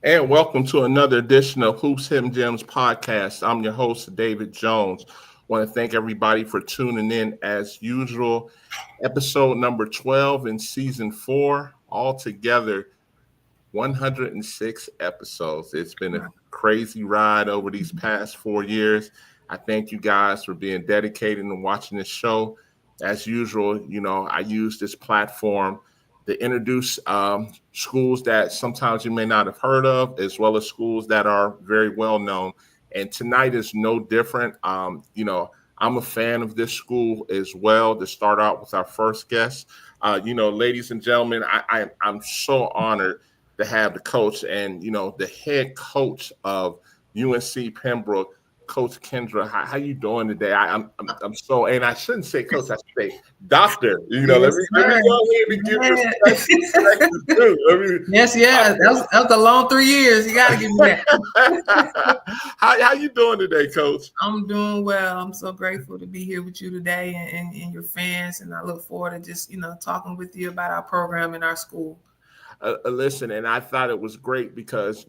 And welcome to another edition of Hoops Hidden Gems podcast. I'm your host, David Jones. Want to thank everybody for tuning in as usual. Episode number 12 in season 4, altogether 106 episodes. It's been a crazy ride over these past 4 years. I thank you guys for being dedicated and watching this show. As usual, I use this platform to introduce schools that sometimes you may not have heard of, as well as schools that are very well known. And tonight is no different. I'm a fan of this school as well. To start out with our first guest, ladies and gentlemen, I'm so honored to have the coach and the head coach of UNC Pembroke, Coach Kendra. How you doing today? I'm so, and I shouldn't say coach, I should say doctor. Let Yes, me sir. go ahead and give respect too. Yes, yeah. That was a long 3 years. You got to give me that. how you doing today, Coach? I'm doing well. I'm so grateful to be here with you today and your fans, and I look forward to just talking with you about our program and our school. Listen, and I thought it was great because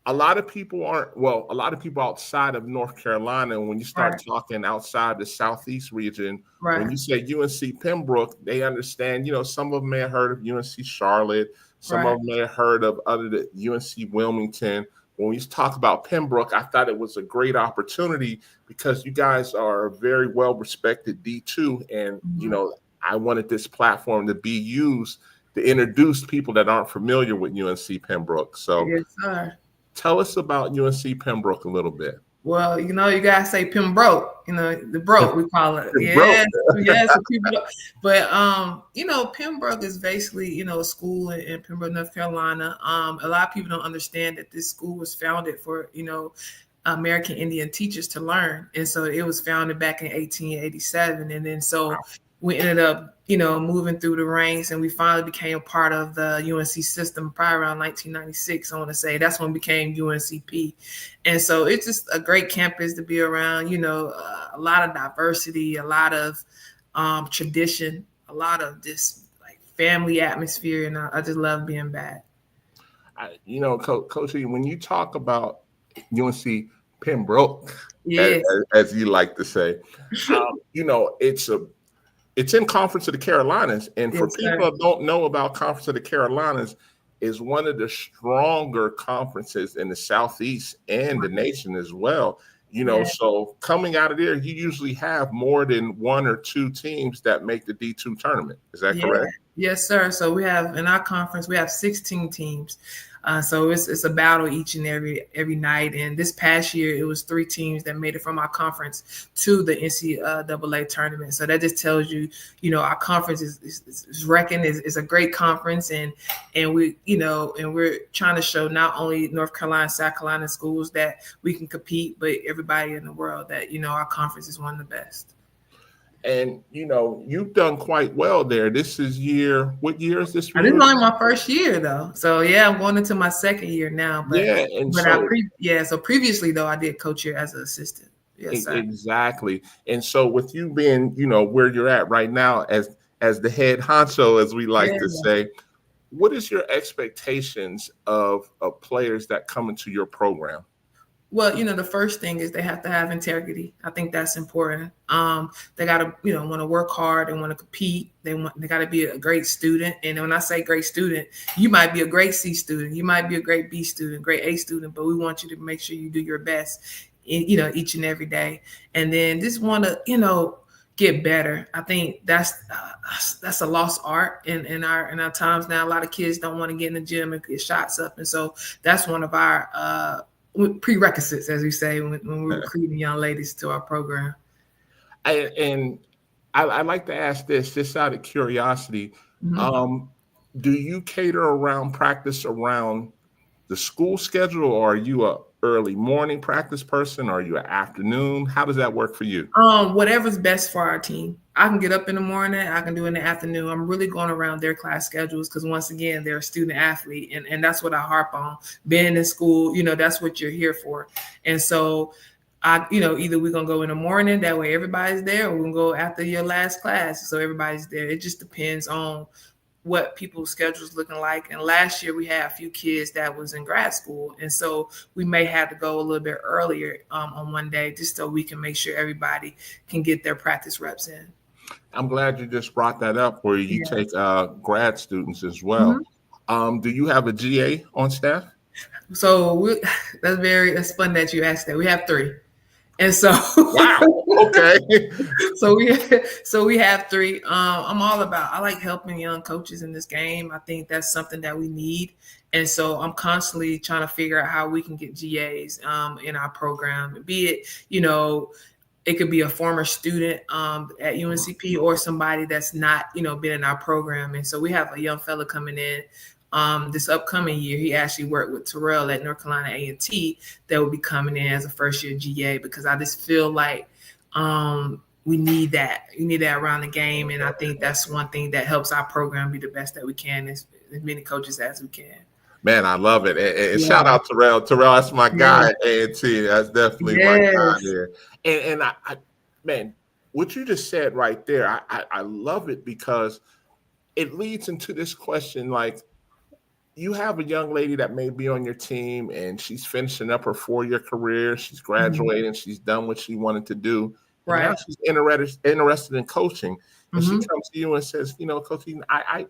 a lot of people a lot of people outside of North Carolina, when you start Right. talking outside the Southeast region, when Right. you say UNC Pembroke, they understand, some of them may have heard of UNC Charlotte, some Right. of them may have heard of other than UNC Wilmington. When we talk about Pembroke, I thought it was a great opportunity because you guys are a very well respected D2. And, Mhm. I wanted this platform to be used to introduce people that aren't familiar with UNC Pembroke. So Yes, sir. tell us about UNC Pembroke a little bit. Well, you gotta say Pembroke, the broke we call it. Pembroke. Yes, yes, the people. But Pembroke is basically, a school in Pembroke, North Carolina. A lot of people don't understand that this school was founded for, American Indian teachers to learn. And so it was founded back in 1887. And then so we ended up, moving through the ranks, and we finally became a part of the UNC system probably around 1996. I want to say that's when it became UNCP. And so it's just a great campus to be around, a lot of diversity, a lot of tradition, a lot of this like family atmosphere. And I just love being back. Coach, when you talk about UNC Pembroke, as, Yes. as you like to say, it's in Conference of the Carolinas, and for Yes, sir. people that don't know about Conference of the Carolinas, is one of the stronger conferences in the Southeast and the nation as well. Yeah. So coming out of there, you usually have more than one or two teams that make the D2 tournament. Is that Yeah. correct? Yes, sir. So we have in our conference we have 16 teams. So it's a battle each and every night. And this past year it was 3 teams that made it from our conference to the NCAA tournament. So that just tells you, our conference is reckoned is a great conference, and we and we're trying to show not only North Carolina, South Carolina schools that we can compete, but everybody in the world that our conference is one of the best. And you've done quite well there. What year is this for This is you? only my first year though, so yeah, I'm going into my second year now. But Yeah, and but I so so previously though I did coach here as an assistant. Yes, sir. exactly. And so with you being, where you're at right now as the head honcho, as we like to Yeah. say, what is your expectations of players that come into your program? Well, the first thing is they have to have integrity. I think that's important. They got to, want to work hard and want to compete. They got to be a great student. And when I say great student, you might be a great C student, you might be a great B student, great A student, but we want you to make sure you do your best, each and every day. And then just want to, get better. I think that's a lost art in our times now. A lot of kids don't want to get in the gym and get shots up, and so that's one of our prerequisites, as we say, when we're recruiting young ladies to our program. And I like to ask this just out of curiosity. Mhm. Um, do you cater around practice around the school schedule, or are you a early morning practice person? Or are you an afternoon? How does that work for you? Whatever's best for our team. I can get up in the morning, I can do in the afternoon. I'm really going around their class schedules because once again, they're a student athlete, and that's what I harp on. Being in school, that's what you're here for. And so either we're gonna go in the morning, that way everybody's there, or we're gonna go after your last class, so everybody's there. It just depends on what people's schedules looking like. And last year we had a few kids that was in grad school, and so we may have to go a little bit earlier on one day just so we can make sure everybody can get their practice reps in. I'm glad you just brought that up where you take grad students as well. Mm-hmm. Do you have a GA on staff? So that's fun that you asked that. We have 3. And so, wow, okay. so we have 3. I like helping young coaches in this game. I think that's something that we need. And so I'm constantly trying to figure out how we can get GAs in our program, be it, it could be a former student at UNCP or somebody that's not, been in our program. And so we have a young fella coming in this upcoming year. He actually worked with Terrell at North Carolina A&T that will be coming in as a first-year GA, because I just feel like we need that. We need that around the game, and I think that's one thing that helps our program be the best that we can, as many coaches as we can. Man, I love it. And shout out Terrell. Terrell, that's my guy at A&T. That's definitely my guy here. And I, man, what you just said right there, I love it, because it leads into this question, like, you have a young lady that may be on your team and she's finishing up her 4-year career. She's graduating. She's done what she wanted to do. And now she's interested in coaching. And she comes to you and says, Coach Eaton, I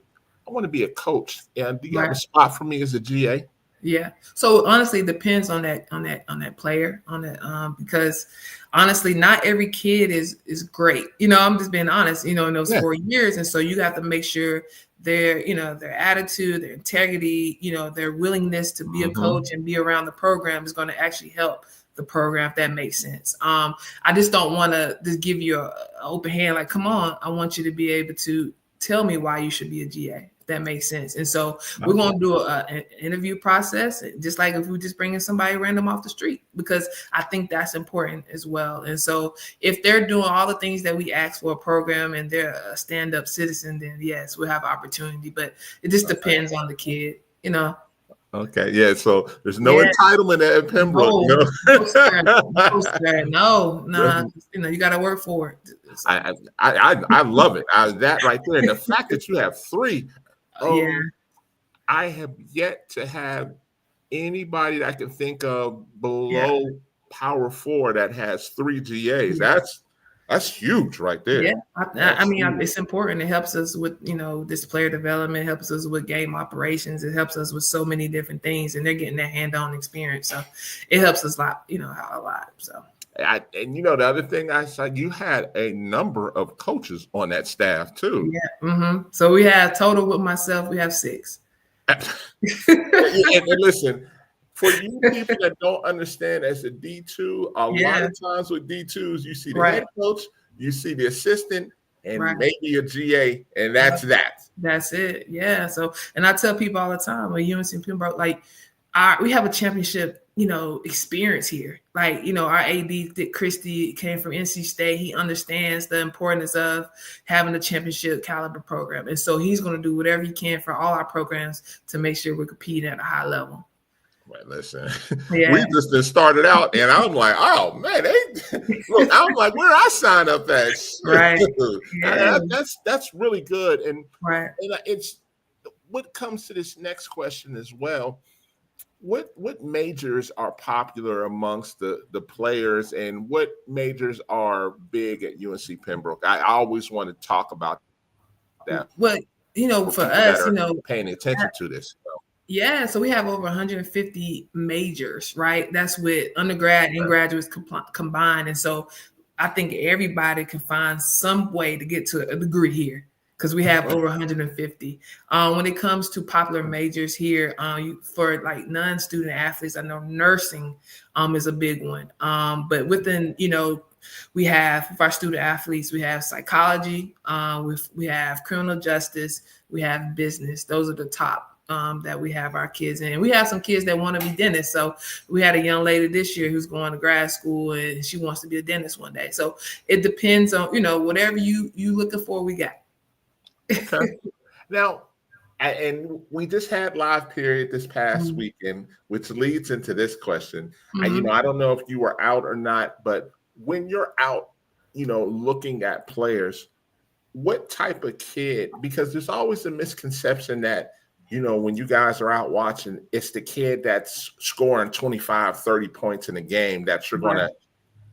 want to be a coach. And do you have a spot for me as a GA? Yeah. So honestly, it depends on that player, because honestly, not every kid is great. I'm just being honest, in those 4 years. And so you have to make sure their attitude, their integrity, their willingness to be a coach and be around the program is going to actually help the program, if that makes sense. I just don't want to just give you an open hand, like, come on, I want you to be able to tell me why you should be a GA. That makes sense. And so we're going to do an interview process, just like if we just bring in somebody random off the street, because I think that's important as well. And so if they're doing all the things that we ask for a program and they're a stand-up citizen, then yes, we'll have opportunity, but it just depends on the kid, Okay, yeah. So there's no entitlement at Pembroke. No, you got to work for it. I love it. That right there, and the fact that you have 3. I have yet to have anybody that I can think of below Power 4 that has 3 GAs. That's huge right there. Yeah, I mean, it's important. It helps us with, this player development, helps us with game operations. It helps us with so many different things, and they're getting that hand-on experience. So it helps us a lot, a lot. So. And the other thing I saw, you had a number of coaches on that staff too. Yeah. So we have total with myself, we have 6. and listen, for you people that don't understand, as a D2, a lot of times with D2s, you see the head coach, you see the assistant, and maybe a GA, and that's that. That's it. Yeah. So, and I tell people all the time, when UNC Pembroke, like, we have a championship, experience here. Like, our AD, Dick Christie, came from NC State. He understands the importance of having a championship caliber program. And so he's going to do whatever he can for all our programs to make sure we're competing at a high level. Right, listen, we just started out, and I'm like, oh man, I'm like, where I sign up at? Right, that's really good, and and it's what comes to this next question as well. What majors are popular amongst the players, and what majors are big at UNC Pembroke? I always want to talk about that. Well, for us, paying attention to this. Yeah, so we have over 150 majors, right? That's with undergrad and graduates combined. And so I think everybody can find some way to get to a degree here, because we have over 150. When it comes to popular majors here, for like non-student athletes, I know nursing is a big one. But within, we have, for our student athletes, we have psychology, we have criminal justice, we have business. Those are the top that we have our kids in. We have some kids that want to be dentists. So we had a young lady this year who's going to grad school, and she wants to be a dentist one day. So it depends on, whatever you looking for, we got. Okay. Now, and we just had live period this past weekend, which leads into this question. I don't know if you were out or not, but when you're out, looking at players, what type of kid, because there's always a misconception that, when you guys are out watching, it's the kid that's scoring 25, 30 points in a game that you're going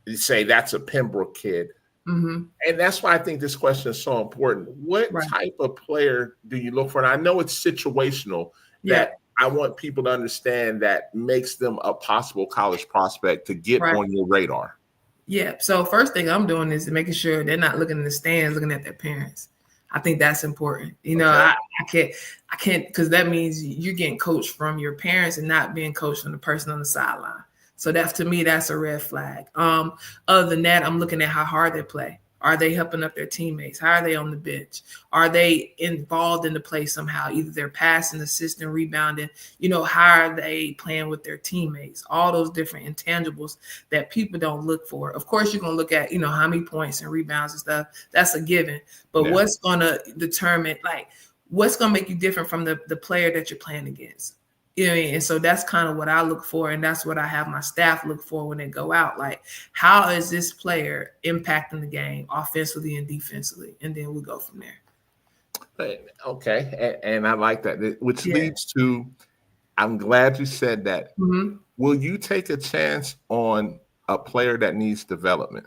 to say that's a Pembroke kid. Mm-hmm. And that's why I think this question is so important. What type of player do you look for? And I know it's situational that I want people to understand that makes them a possible college prospect to get on your radar. Yeah. So first thing I'm doing is making sure they're not looking in the stands, looking at their parents. I think that's important. I can't, because that means you're getting coached from your parents and not being coached from the person on the sideline. So to me, that's a red flag. Other than that, I'm looking at how hard they play. Are they helping up their teammates? How are they on the bench? Are they involved in the play somehow? Either they're passing, assisting, rebounding. How are they playing with their teammates? All those different intangibles that people don't look for. Of course, you're going to look at, how many points and rebounds and stuff. That's a given. But what's going to determine, what's going to make you different from the player that you're playing against? And so that's kind of what I look for. And that's what I have my staff look for when they go out. Like, how is this player impacting the game offensively and defensively? And then we go from there. Okay. And I like that, which leads to, I'm glad you said that. Mm-hmm. Will you take a chance on a player that needs development?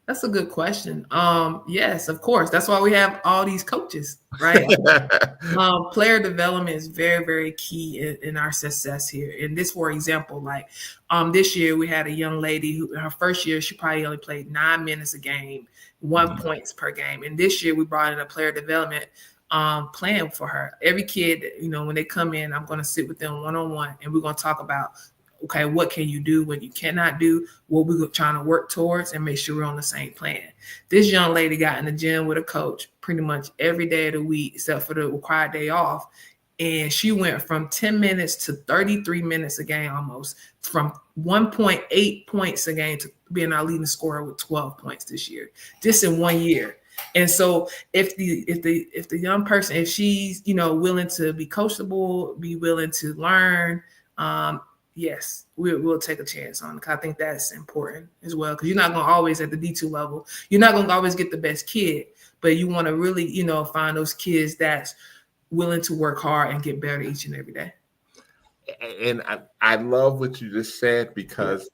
That's a good question. Yes, of course. That's why we have all these coaches, right? Player development is very, very key in our success here. And this, for example, this year we had a young lady who, her first year, she probably only played 9 minutes a game, 1 points per game. And this year we brought in a player development plan for her. Every kid, when they come in, I'm going to sit with them one-on-one, and we're going to talk about, okay, what can you do, what you cannot do, what we're trying to work towards, and make sure we're on the same plan. This young lady got in the gym with a coach pretty much every day of the week, except for the required day off. And she went from 10 minutes to 33 minutes a game, almost, from 1.8 points a game to being our leading scorer with 12 points this year, just in 1 year. And so if the young person, if she's, willing to be coachable, be willing to learn, yes, we'll take a chance on it. I think that's important as well, because you're not going to always at the D2 level. You're not going to always get the best kid, but you want to really, find those kids that's willing to work hard and get better each and every day. And I love what you just said, because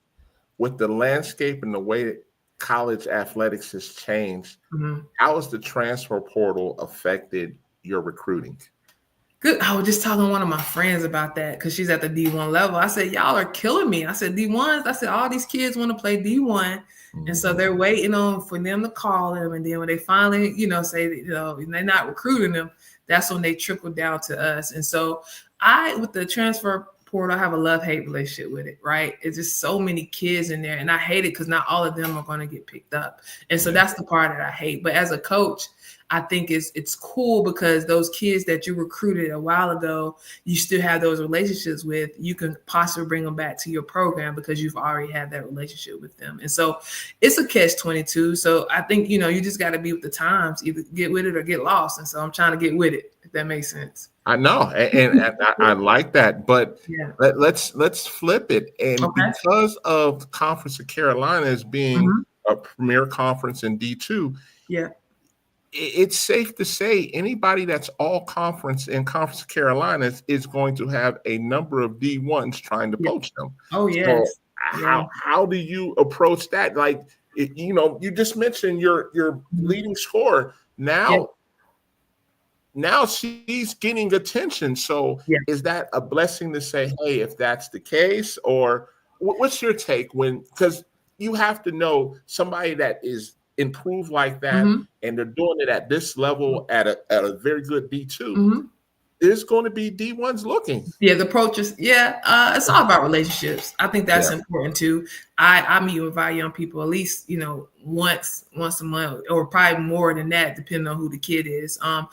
with the landscape and the way that college athletics has changed, how has the transfer portal affected your recruiting? Good. I was just talking to one of my friends about that, because she's at the D1 level. I said, y'all are killing me. I said, D1s. I said, all these kids want to play D1. And so they're waiting for them to call them. And then when they finally, say, they're not recruiting them, that's when they trickle down to us. And so with the transfer portal, I have a love-hate relationship with it, right? It's just so many kids in there. And I hate it because not all of them are going to get picked up. And so that's the part that I hate. But as a coach, I think it's cool, because those kids that you recruited a while ago, you still have those relationships with. You can possibly bring them back to your program because you've already had that relationship with them. And so it's a catch-22. So I think, you just got to be with the times, either get with it or get lost. And so I'm trying to get with it, if that makes sense. I know. And I like that. But let's flip it. And because of the Conference of Carolina as being a premier conference in D2, it's safe to say anybody that's all conference in Conference of Carolina is going to have a number of D1s trying to poach them. Oh, yes. So how do you approach that? Like, you just mentioned your leading scorer. Now she's getting attention. So is that a blessing to say, hey, if that's the case? Or what's your take because you have to know somebody that is improved like that, and they're doing it at this level at a very good D2, there's going to be D1s looking. Yeah, the approaches. It's all about relationships. I think that's important too. I meet with our young people at least, once a month, or probably more than that, depending on who the kid is. I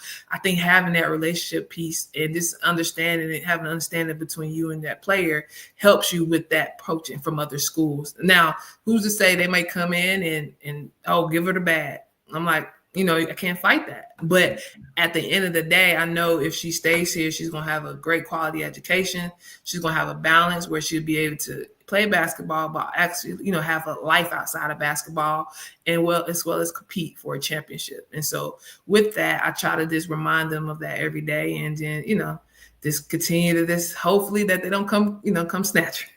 think having that relationship piece and just understanding it, having an understanding between you and that player helps you with that poaching from other schools. Now, who's to say they might come in and give her the bad? I'm like, I can't fight that. But at the end of the day, I know if she stays here, she's going to have a great quality education. She's going to have a balance where she'll be able to play basketball, but actually, have a life outside of basketball, and as well as compete for a championship. And so with that, I try to just remind them of that every day, and then, just continue to this, hopefully that they don't come snatch.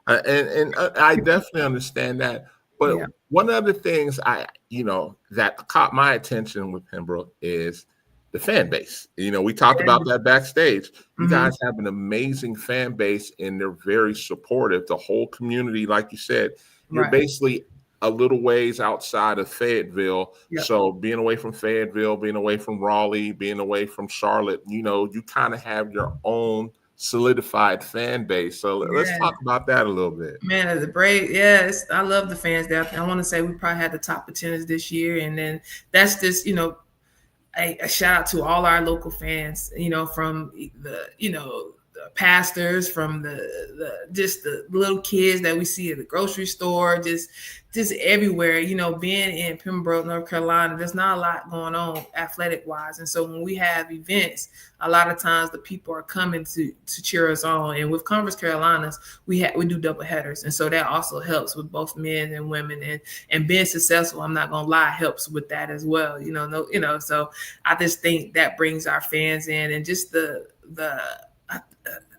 And I definitely understand that. But Yeah. one of the things that caught my attention with Pembroke is the fan base. We talked about that backstage. You guys have an amazing fan base, and they're very supportive. The whole community, like you said, you're basically a little ways outside of Fayetteville. Yep. So being away from Fayetteville, being away from Raleigh, being away from Charlotte, you kind of have your own solidified fan base. So let's talk about that a little bit. Man, the Braves, yes, I love the fans there. I want to say we probably had the top attendance this year, and then that's just a shout out to all our local fans. From the pastors, from the little kids that we see at the grocery store, just everywhere. Being in Pembroke, North Carolina, there's not a lot going on athletic wise, and so when we have events, a lot of times the people are coming to cheer us on. And with Conference Carolinas, we do double headers, and so that also helps with both men and women, and being successful, I'm not gonna lie, helps with that as well. So I just think that brings our fans in, and just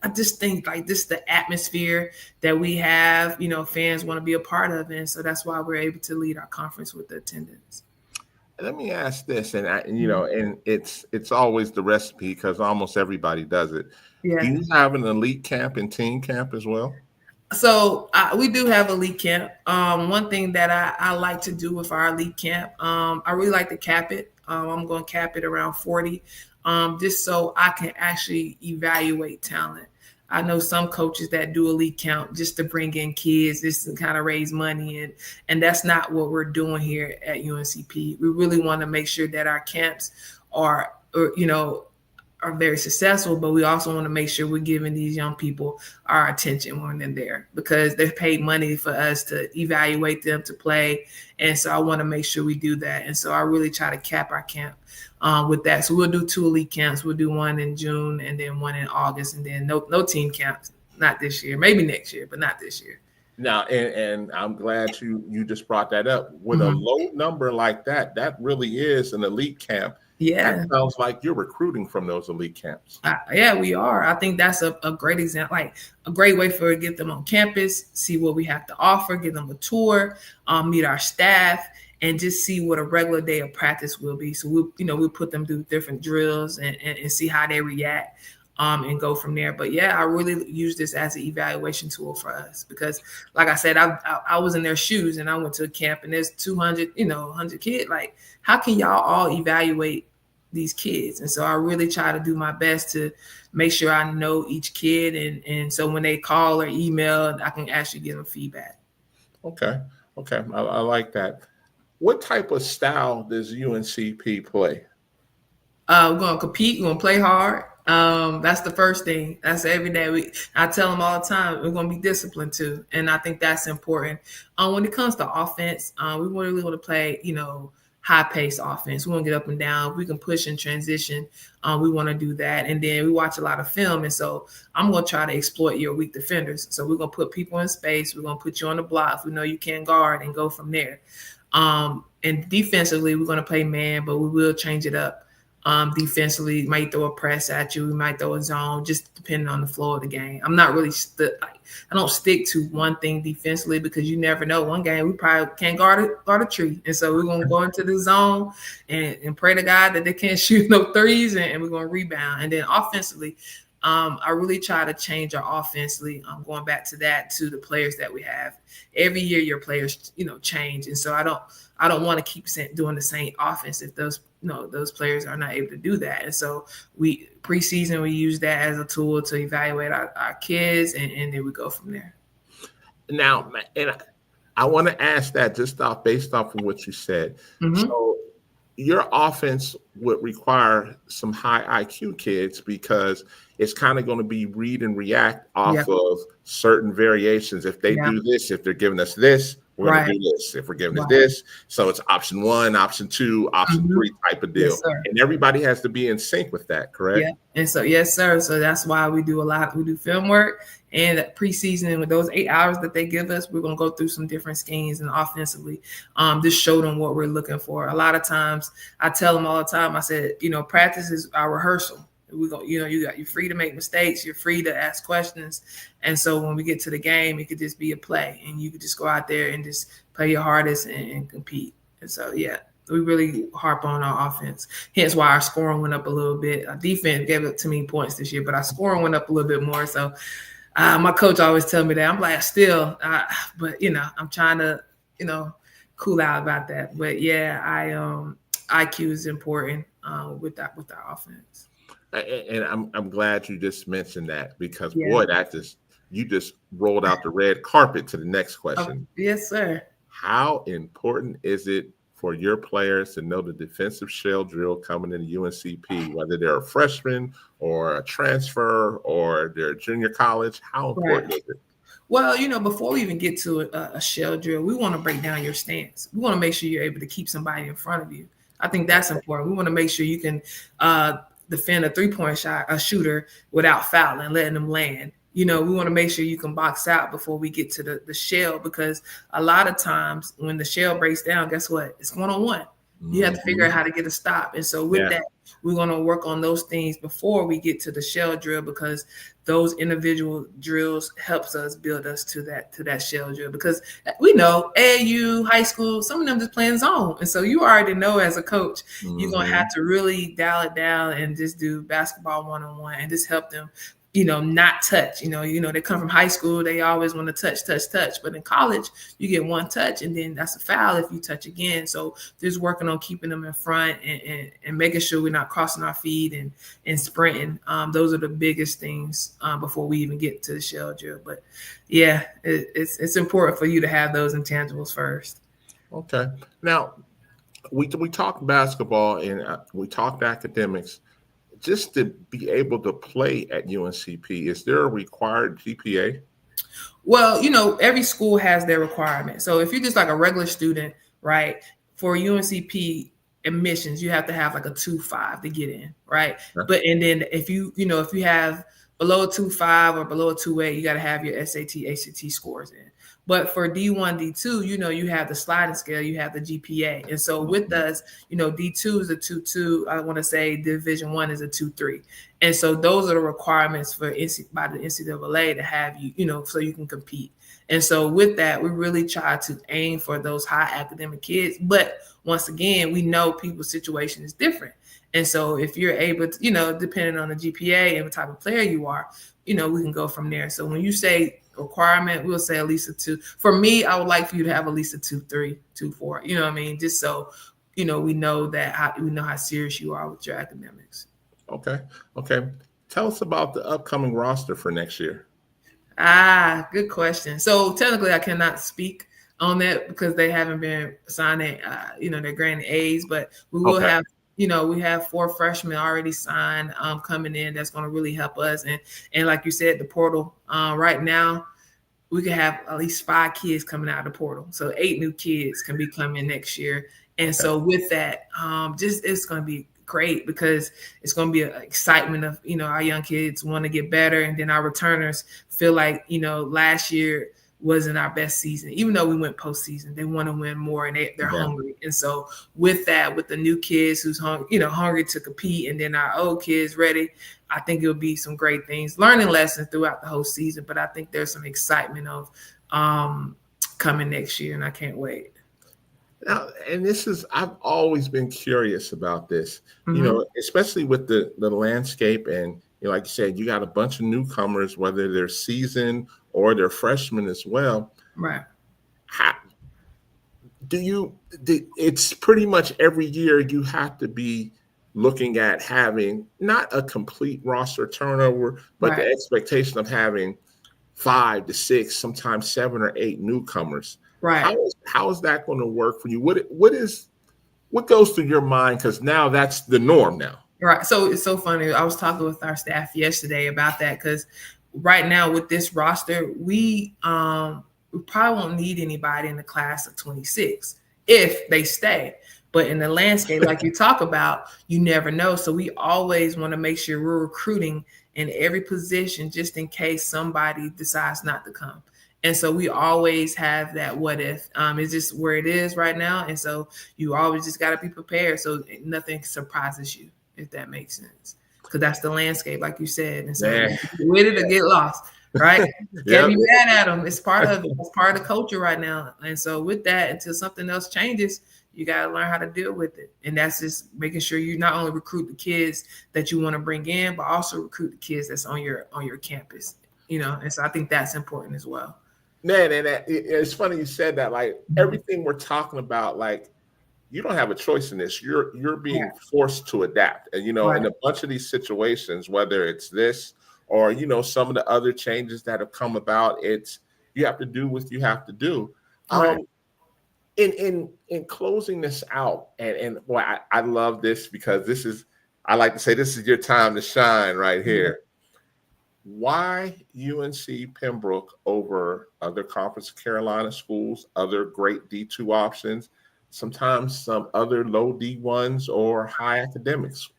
I just think like this, the atmosphere that we have, fans want to be a part of. And so that's why we're able to lead our conference with the attendance. Let me ask this, and and it's always the recipe because almost everybody does it. Yeah. Do you have an elite camp and team camp as well? So we do have elite camp. One thing that I like to do with our elite camp, I really like to cap it. I'm going to cap it around 40. Just so I can actually evaluate talent. I know some coaches that do elite camp just to bring in kids, just to kind of raise money, and that's not what we're doing here at UNCP. We really want to make sure that our camps are very successful, but we also want to make sure we're giving these young people our attention when they're there, because they've paid money for us to evaluate them to play. And so I want to make sure we do that. And so I really try to cap our camp with that. So we'll do 2 elite camps. We'll do one in June and then one in August, and then no team camps. Not this year, maybe next year, but not this year. Now, and I'm glad you just brought that up. With a low number like that, that really is an elite camp. Yeah. That sounds like you're recruiting from those elite camps. Yeah, we are. I think that's a great example, like a great way for get them on campus, see what we have to offer, give them a tour, meet our staff, and just see what a regular day of practice will be. So we put them through different drills and see how they react, and go from there. But yeah, I really use this as an evaluation tool for us, because like I said, I was in their shoes and I went to a camp and there's 100 kids. Like, how can y'all all evaluate these kids? And so I really try to do my best to make sure I know each kid. And so when they call or email, I can actually give them feedback. Okay. I like that. What type of style does UNCP play? We're going to compete. We're going to play hard. That's the first thing. That's every day. I tell them all the time, we're going to be disciplined too. And I think that's important. When it comes to offense, we really want to play, high-paced offense. We want to get up and down. If we can push and transition, we want to do that. And then we watch a lot of film. And so I'm going to try to exploit your weak defenders. So we're going to put people in space. We're going to put you on the block if we know you can't guard, and go from there. And defensively, we're going to play man, but we will change it up. Defensively, might throw a press at you. We might throw a zone, just depending on the flow of the game. I'm not really I don't stick to one thing defensively, because you never know. One game we probably can't guard a tree, and so we're gonna go into the zone and pray to God that they can't shoot no threes, and we're gonna rebound. And then offensively, I really try to change our offensively. Going back to the players that we have. Every year, your players change, and so I don't want to keep doing the same offense if those players are not able to do that. And so preseason, we use that as a tool to evaluate our kids, and then we go from there. Now, and I want to ask that just based off of what you said. Mm-hmm. So your offense would require some high IQ kids, because it's kind of going to be read and react off of certain variations. If they do this, if they're giving us this, we're going to do this. If we're giving Right. this, so it's option 1, option 2, option 3 type of deal. Yes, sir. And everybody has to be in sync with that, correct? Yeah. And so, yes, sir. So that's why we do a lot. We do film work and preseason with those 8 hours that they give us. We're going to go through some different schemes and offensively, just show them what we're looking for. A lot of times I tell them all the time, I said, practice is our rehearsal. You're free to make mistakes. You're free to ask questions. And so when we get to the game, it could just be a play and you could just go out there and just play your hardest and compete. And so, yeah, we really harp on our offense. Hence why our scoring went up a little bit. Our defense gave up too many points this year, but our scoring went up a little bit more. So my coach always tell me that. I'm like, but I'm trying to, cool out about that. But yeah, IQ is important with our offense. And I'm glad you just mentioned that because boy, you just rolled out the red carpet to the next question. Yes, sir. How important is it for your players to know the defensive shell drill coming into UNCP, whether they're a freshman or a transfer or they're junior college? How important is it? Well, before we even get to a shell drill, we want to break down your stance. We want to make sure you're able to keep somebody in front of you. I think that's important. We want to make sure you can defend a three-point shot, a shooter, without fouling, letting them land. We want to make sure you can box out before we get to the shell, because a lot of times when the shell breaks down, guess what? It's one-on-one. You have to figure out how to get a stop. And so with that, we're going to work on those things before we get to the shell drill, because those individual drills helps us build us to that shell drill, because we know AAU, high school, some of them just playing zone. And so you already know as a coach, you're going to have to really dial it down and just do basketball one-on-one and just help them, not touch. They come from high school, they always want to touch. But in college, you get one touch and then that's a foul if you touch again. So just working on keeping them in front and making sure we're not crossing our feet and sprinting. Those are the biggest things before we even get to the shell drill. But yeah, it's important for you to have those intangibles first. Okay. Now, we talked basketball and we talked academics. Just to be able to play at UNCP, is there a required GPA? Well, every school has their requirement. So if you're just like a regular student, right, for UNCP admissions, you have to have like a 2.5 to get in, right? Sure. But and then if you have below a 2.5 or below a 2.8, you got to have your SAT, ACT scores in. But for D1, D2, you have the sliding scale, you have the GPA. And so with us, D2 is a 2.2. I want to say Division I is a 2.3. And so those are the requirements by the NCAA to have you, so you can compete. And so with that, we really try to aim for those high academic kids. But once again, we know people's situation is different. And so if you're able to, depending on the GPA and what type of player you are, we can go from there. So when you say requirement, we'll say at least a 2. For me, I would like for you to have at least a 2.3, 2.4. You know what I mean? Just so we know how serious you are with your academics. Okay. Tell us about the upcoming roster for next year. Good question. So technically, I cannot speak on that because they haven't been signing. They're granting A's, but we will have. We have 4 freshmen already signed coming in. That's going to really help us. And like you said, the portal right now, we could have at least 5 kids coming out of the portal. So 8 new kids can be coming next year. And so with that, it's going to be great because it's going to be an excitement of, our young kids want to get better. And then our returners feel like, last year wasn't our best season. Even though we went postseason, they want to win more and they're hungry. And so with that, with the new kids who's hungry to compete, and then our old kids ready, I think it'll be some great things, learning lessons throughout the whole season. But I think there's some excitement of coming next year, and I can't wait. Now, and I've always been curious about this, especially with the landscape. And like you said, you got a bunch of newcomers, whether they're seasoned or they're freshmen as well. Right. It's pretty much every year you have to be looking at having not a complete roster turnover, but the expectation of having 5 to 6, sometimes 7 or 8 newcomers. Right. How is that going to work for you? What goes through your mind? Because now that's the norm now. Right. So it's so funny. I was talking with our staff yesterday about that because right now with this roster, we we probably won't need anybody in the class of 26 if they stay. But in the landscape, like you talk about, you never know. So we always want to make sure we're recruiting in every position just in case somebody decides not to come. And so we always have that what if. It's just where it is right now. And so you always just got to be prepared so nothing surprises you, if that makes sense. Because that's the landscape, like you said. And so with it or get lost, right? Can't be mad at them. It's part of it. It's part of the culture right now. And so with that, until something else changes, you got to learn how to deal with it. And that's just making sure you not only recruit the kids that you want to bring in, but also recruit the kids that's on your campus, you know. And so I think that's important as well. Man, and it's funny you said that. Like everything we're talking about, like you don't have a choice in this. You're being forced to adapt. And, you know, in a bunch of these situations, whether it's this or, you know, some of the other changes that have come about, it's you have to do what you have to do. In closing this out, and boy, I love this because this is, I like to say, this is your time to shine right here. Why UNC Pembroke over other Conference of Carolina schools, other great D2 options, sometimes some other low D1s or high academics?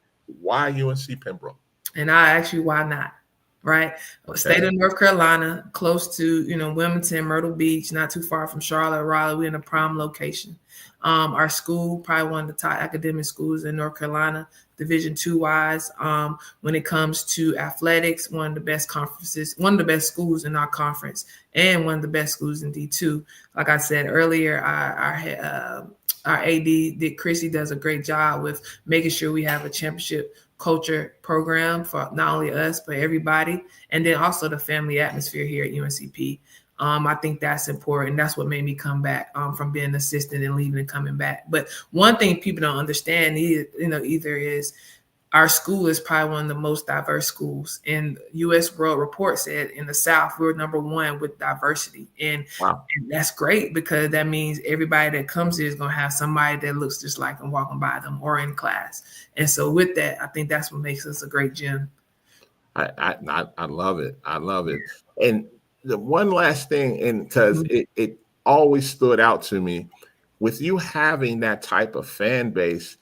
Why UNC Pembroke? And I ask you, why not? Right? State of North Carolina, close to, you know, Wilmington, Myrtle Beach, not too far from Charlotte, Raleigh. We're in a prime location. Our school, probably one of the top academic schools in North Carolina, Division II wise. When it comes to athletics, one of the best conferences, one of the best schools in our conference, and one of the best schools in D2. Like I said earlier, our AD, Dick Chrissy, does a great job with making sure we have a championship culture program for not only us, but everybody. And then also the family atmosphere here at UNCP. I think that's important. That's what made me come back from being an assistant and leaving and coming back. But one thing people don't understand, either is our school is probably one of the most diverse schools. And U.S. World Report said in the South, we're #1 with diversity. And that's great because that means everybody that comes here is going to have somebody that looks just like them walking by them or in class. And so with that, I think that's what makes us a great gym. I love it. I love it. And the one last thing, and because it always stood out to me, with you having that type of fan base,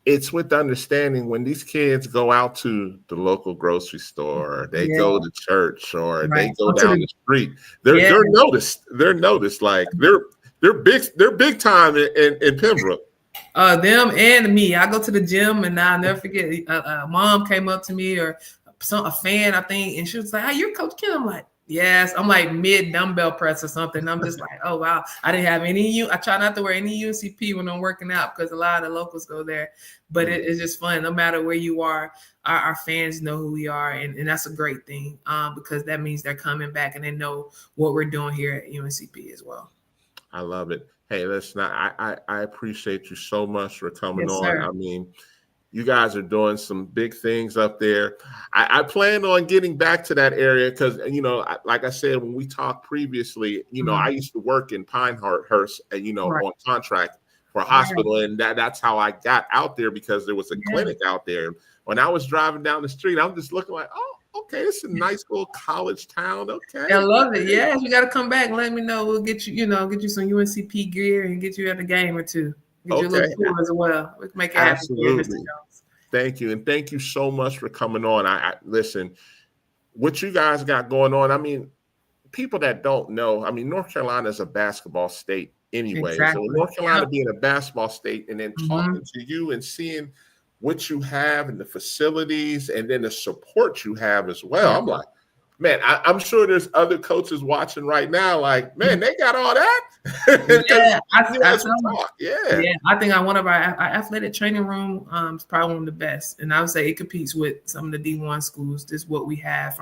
it's with understanding when these kids go out to the local grocery store, or they go to church, or they go down the street, they're noticed. They're noticed. Like they're big time in Pembroke. Them and me. I go to the gym, and I'll never forget. Mom came up to me, or a fan, I think, and she was like, "Hey, you're Coach Kim." I'm like, yes. I'm like mid dumbbell press or something. I'm just like, oh wow. I didn't have any. I try not to wear any UNCP when I'm working out because a lot of the locals go there. But it's just fun. No matter where you are, our fans know who we are, and that's a great thing because that means they're coming back and they know what we're doing here at UNCP as well. I love it. Hey, listen, I appreciate you so much for coming on. Sir. I mean, you guys are doing some big things up there. I plan on getting back to that area because, you know, like I said, when we talked previously, you know, I used to work in Pinehurst, you know, on contract for a hospital. And that's how I got out there because there was a clinic out there. When I was driving down the street, I'm just looking like, oh, okay, it's a nice little college town. Okay. I love it. Yeah, you got to come back and let me know. We'll get you, get you some UNCP gear and get you at the game or two. Get you a little tour as well. We can make it happen. Absolutely. Thank you. And thank you so much for coming on. I listen, what you guys got going on. I mean, people that don't know, I mean, North Carolina is a basketball state anyway. Exactly. So North Carolina being a basketball state and then talking to you and seeing what you have and the facilities and then the support you have as well. I'm like, man, I'm sure there's other coaches watching right now. Like, man, they got all that. I think one of our athletic training room is probably one of the best, and I would say it competes with some of the D1 schools. This is what we have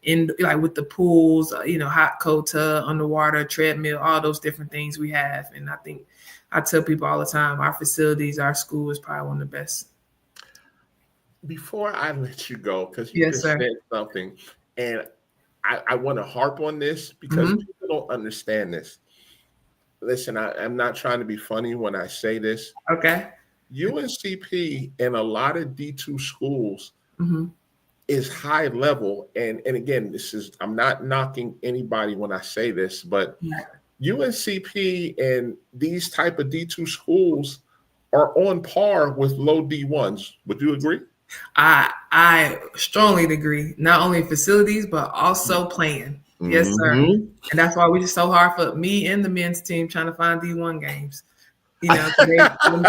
with the pools, hot, cold tub, underwater, treadmill, all those different things we have. And I think I tell people all the time, our facilities, our school is probably one of the best. Before I let you go, because you just said something. And I want to harp on this because people don't understand this. Listen, I'm not trying to be funny when I say this. Okay. UNCP and a lot of D2 schools is high level. And again, I'm not knocking anybody when I say this, but UNCP and these type of D2 schools are on par with low D1s. Would you agree? I strongly agree. Not only facilities, but also playing. Yes, sir. And that's why we just so hard for me and the men's team trying to find D1 games. You know, them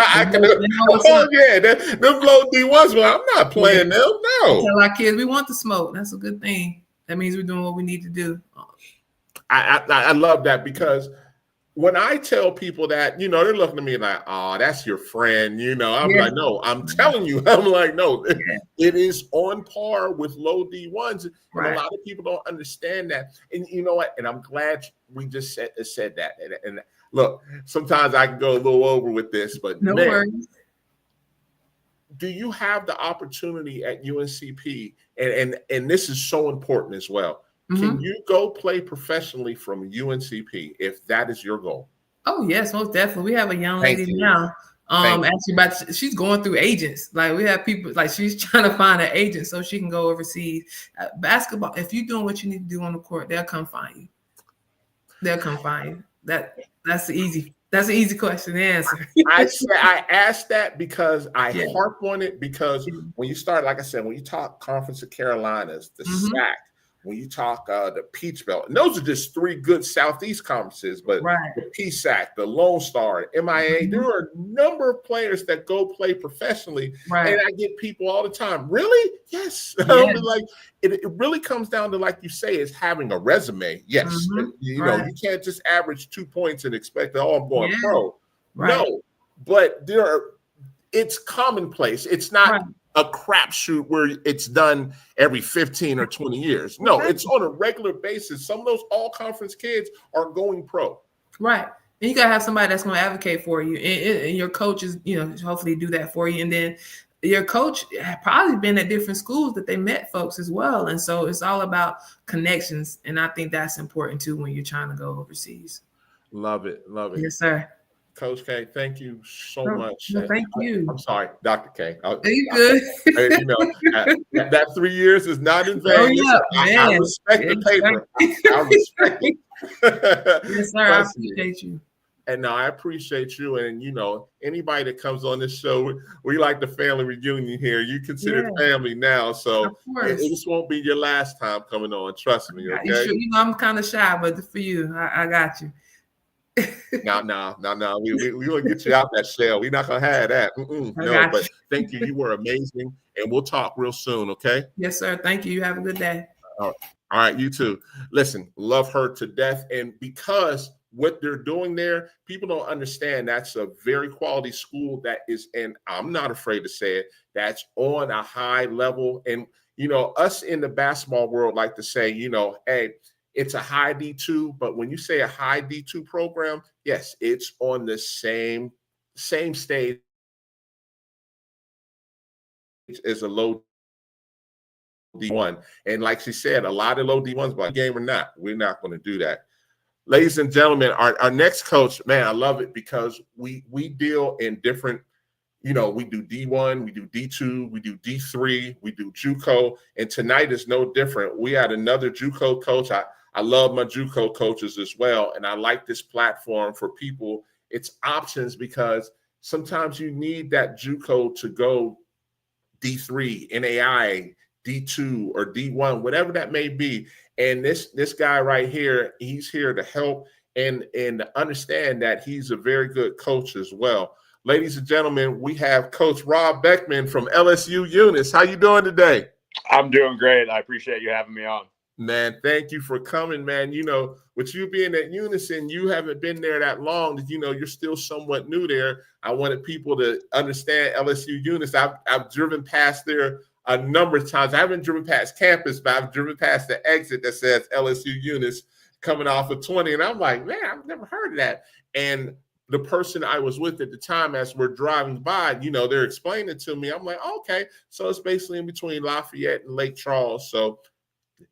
low D1s, but I'm not playing them. No. Tell our kids we want the smoke. That's a good thing. That means we're doing what we need to do. I love that, because when I tell people that, you know, they're looking at me like, oh, that's your friend, you know. I'm like, no, I'm telling you. I'm like, no, it is on par with low D1s. And a lot of people don't understand that. And you know what? And I'm glad we just said that. And look, sometimes I can go a little over with this, but no worries. Do you have the opportunity at UNCP? And this is so important as well. Can you go play professionally from UNCP if that is your goal? Oh yes, most definitely. We have a young lady now. Actually, she's going through agents. Like we have people like she's trying to find an agent so she can go overseas. Basketball. If you're doing what you need to do on the court, they'll come find you. They'll come find you. That's an easy question to answer. I asked that because I harp on it, because when you start, like I said, when you talk Conference of Carolinas, the SAC, when you talk the Peach Belt, and those are just three good Southeast conferences, but the PSAC, the Lone Star, MIA, there are a number of players that go play professionally. And I get people all the time, really? Yes. Like it really comes down to, like you say, is having a resume. Yes. You know, you can't just average 2 points and expect, oh, I'm going pro. No, but it's commonplace. It's not a crapshoot where it's done every 15 or 20 years. No, it's on a regular basis. Some of those all-conference kids are going pro. Right. And you got to have somebody that's going to advocate for you. And your coaches, you know, hopefully do that for you. And then your coach had probably been at different schools that they met folks as well. And so it's all about connections. And I think that's important too when you're trying to go overseas. Love it. Love it. Yes, sir. Coach K, thank you so much. No, thank you. I'm sorry, Dr. K. Are you good? You know, that 3 years is not in vain. I respect the paper. I respect it. Yes, sir. I appreciate you. And no, I appreciate you. And, you know, anybody that comes on this show, we like the family reunion here. You consider family now. So this won't be your last time coming on. Trust me. Okay. You know, I'm kind of shy, but for you, I got you. No. We will get you out that shell. We're not gonna have that. No, but thank you. You were amazing, and we'll talk real soon. Okay. Yes, sir. Thank you. You have a good day. All right. You too. Listen, love her to death, and because what they're doing there, people don't understand. That's a very quality school that is, and I'm not afraid to say it, that's on a high level. And you know, us in the basketball world like to say, you know, hey, it's a high D2, but when you say a high D2 program, yes, it's on the same stage as a low D1. And like she said, a lot of low D1s, but game or not, we're not going to do that. Ladies and gentlemen, our next coach, man, I love it because we deal in different, you know, we do D1, we do D2, we do D3, we do JUCO, and tonight is no different. We had another JUCO coach. I love my JUCO coaches as well, and I like this platform for people. It's options because sometimes you need that JUCO to go D3, NAI, D2, or D1, whatever that may be. And this guy right here, he's here to help and understand that he's a very good coach as well. Ladies and gentlemen, we have Coach Rob Beckman from LSU Eunice. How you doing today? I'm doing great. I appreciate you having me on. Man, thank you for coming, man. You know, with you being at Unison, you haven't been there that long. You know, you're still somewhat new there. I wanted people to understand LSU Eunice. I've driven past there a number of times. I haven't driven past campus, but I've driven past the exit that says LSU Eunice coming off of 20. And I'm like, man, I've never heard of that. And the person I was with at the time, as we're driving by, you know, they're explaining it to me. I'm like, okay, so it's basically in between Lafayette and Lake Charles. So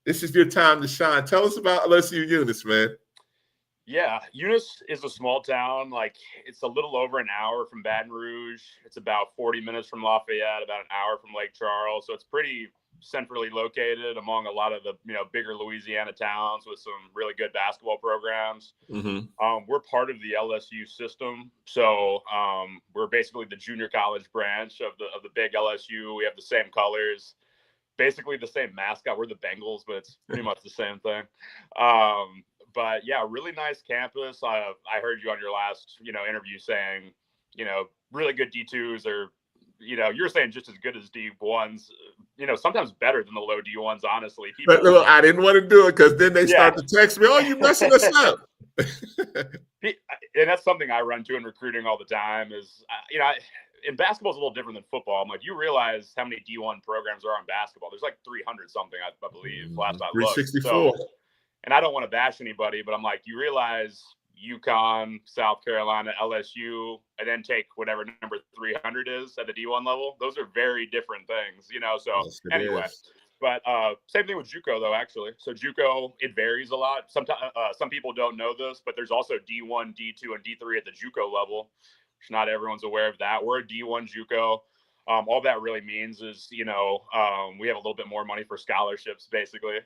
this is your time to shine. Tell us about LSU Eunice, man. Yeah, Eunice is a small town. Like, it's a little over an hour from Baton Rouge. It's about 40 minutes from Lafayette, about an hour from Lake Charles. So it's pretty centrally located among a lot of the bigger Louisiana towns with some really good basketball programs. We're part of the LSU system, so we're basically the junior college branch of the big LSU. We have the same colors, basically the same mascot. We're the Bengals, but it's pretty much the same thing. But yeah, really nice campus. I heard you on your last interview saying really good D2s are you're saying just as good as D1s, sometimes better than the low D1s, honestly. But look, I didn't want to do it because then they start to text me, oh, you're messing us up. And that's something I run to in recruiting all the time is, in basketball is a little different than football. I'm like, you realize how many D1 programs are on basketball. There's like 300 something, I believe, last I looked. 364. So, and I don't want to bash anybody, but I'm like, you realize UConn, South Carolina, LSU, and then take whatever number 300 is at the D1 level. Those are very different things, so Yes, anyway. But same thing with JUCO, though, actually. So JUCO, it varies a lot. Sometimes some people don't know this, but there's also D1, D2, and D3 at the JUCO level, which not everyone's aware of that. We're a D1 JUCO. All that really means is, we have a little bit more money for scholarships, basically.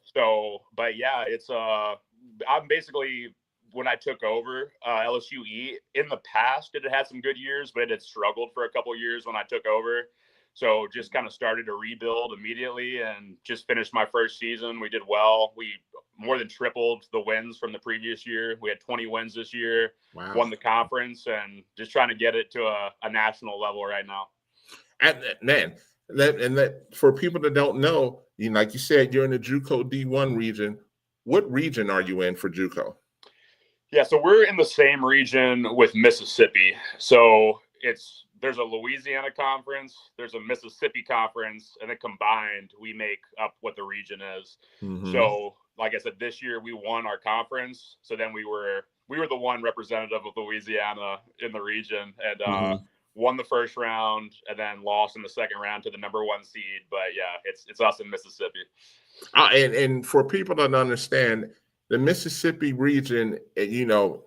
So, but yeah, it's I'm basically, when I took over LSUE, in the past, it had some good years, but it had struggled for a couple years when I took over. So just kind of started to rebuild immediately and just finished my first season. We did well. We more than tripled the wins from the previous year. We had 20 wins this year, won the conference, and just trying to get it to a national level right now. And man, for people that don't know, like you said, you're in the JUCO D1 region. What region are you in for JUCO? Yeah, so we're in the same region with Mississippi. So there's a Louisiana conference, there's a Mississippi conference, and then combined, we make up what the region is. So, like I said, this year we won our conference. So then we were the one representative of Louisiana in the region, and won the first round, and then lost in the second round to the number 1 seed. But yeah, it's us in Mississippi. And for people to understand, the Mississippi region,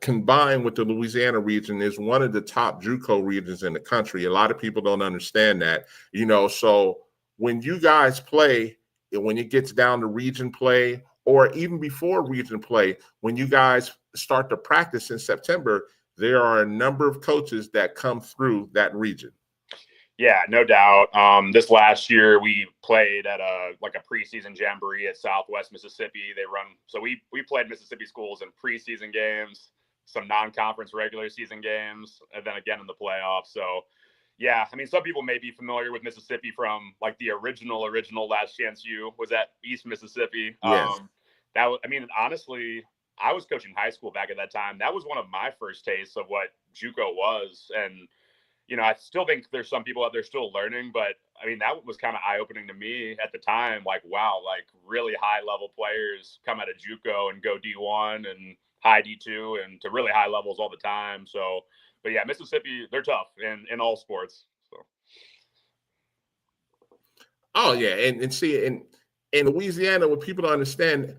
combined with the Louisiana region, is one of the top JUCO regions in the country. A lot of people don't understand that, So when you guys play, when it gets down to region play, or even before region play, when you guys start to practice in September, there are a number of coaches that come through that region. Yeah, no doubt. This last year we played at a preseason jamboree at Southwest Mississippi. So we played Mississippi schools in preseason games, some non-conference regular season games, and then again in the playoffs. So yeah, I mean, some people may be familiar with Mississippi from like the original Last Chance U was at East Mississippi. Yes. Honestly, I was coaching high school back at that time. That was one of my first tastes of what JUCO was, and I still think there's some people out there still learning, but I mean, that was kind of eye-opening to me at the time. Like, wow, like really high-level players come out of JUCO and go D1 and high D2 and to really high levels all the time. So, but yeah, Mississippi, they're tough in all sports. So. Oh yeah, and see, in Louisiana, what people don't understand,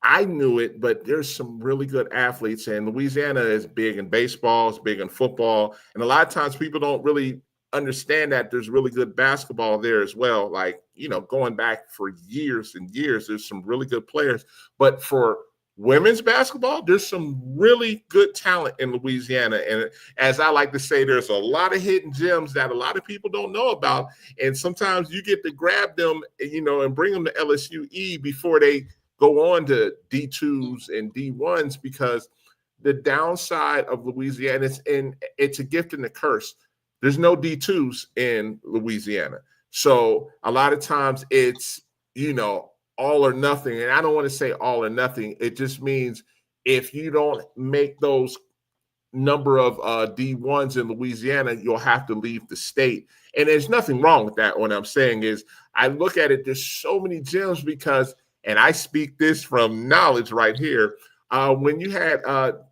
I knew it, but there's some really good athletes, and Louisiana is big in baseball, it's big in football, and a lot of times people don't really understand that there's really good basketball there as well. Like, going back for years and years, there's some really good players. But for women's basketball, there's some really good talent in Louisiana. And as I like to say, there's a lot of hidden gems that a lot of people don't know about. And sometimes you get to grab them, and bring them to LSUE before they go on to D2s and D1s, because the downside of Louisiana it's a gift and a curse. There's no D2s in Louisiana. So a lot of times it's, all or nothing. And I don't want to say all or nothing. It just means if you don't make those number of D1s in Louisiana, you'll have to leave the state. And there's nothing wrong with that. What I'm saying is, I look at it, there's so many gems because, and I speak this from knowledge right here, when you had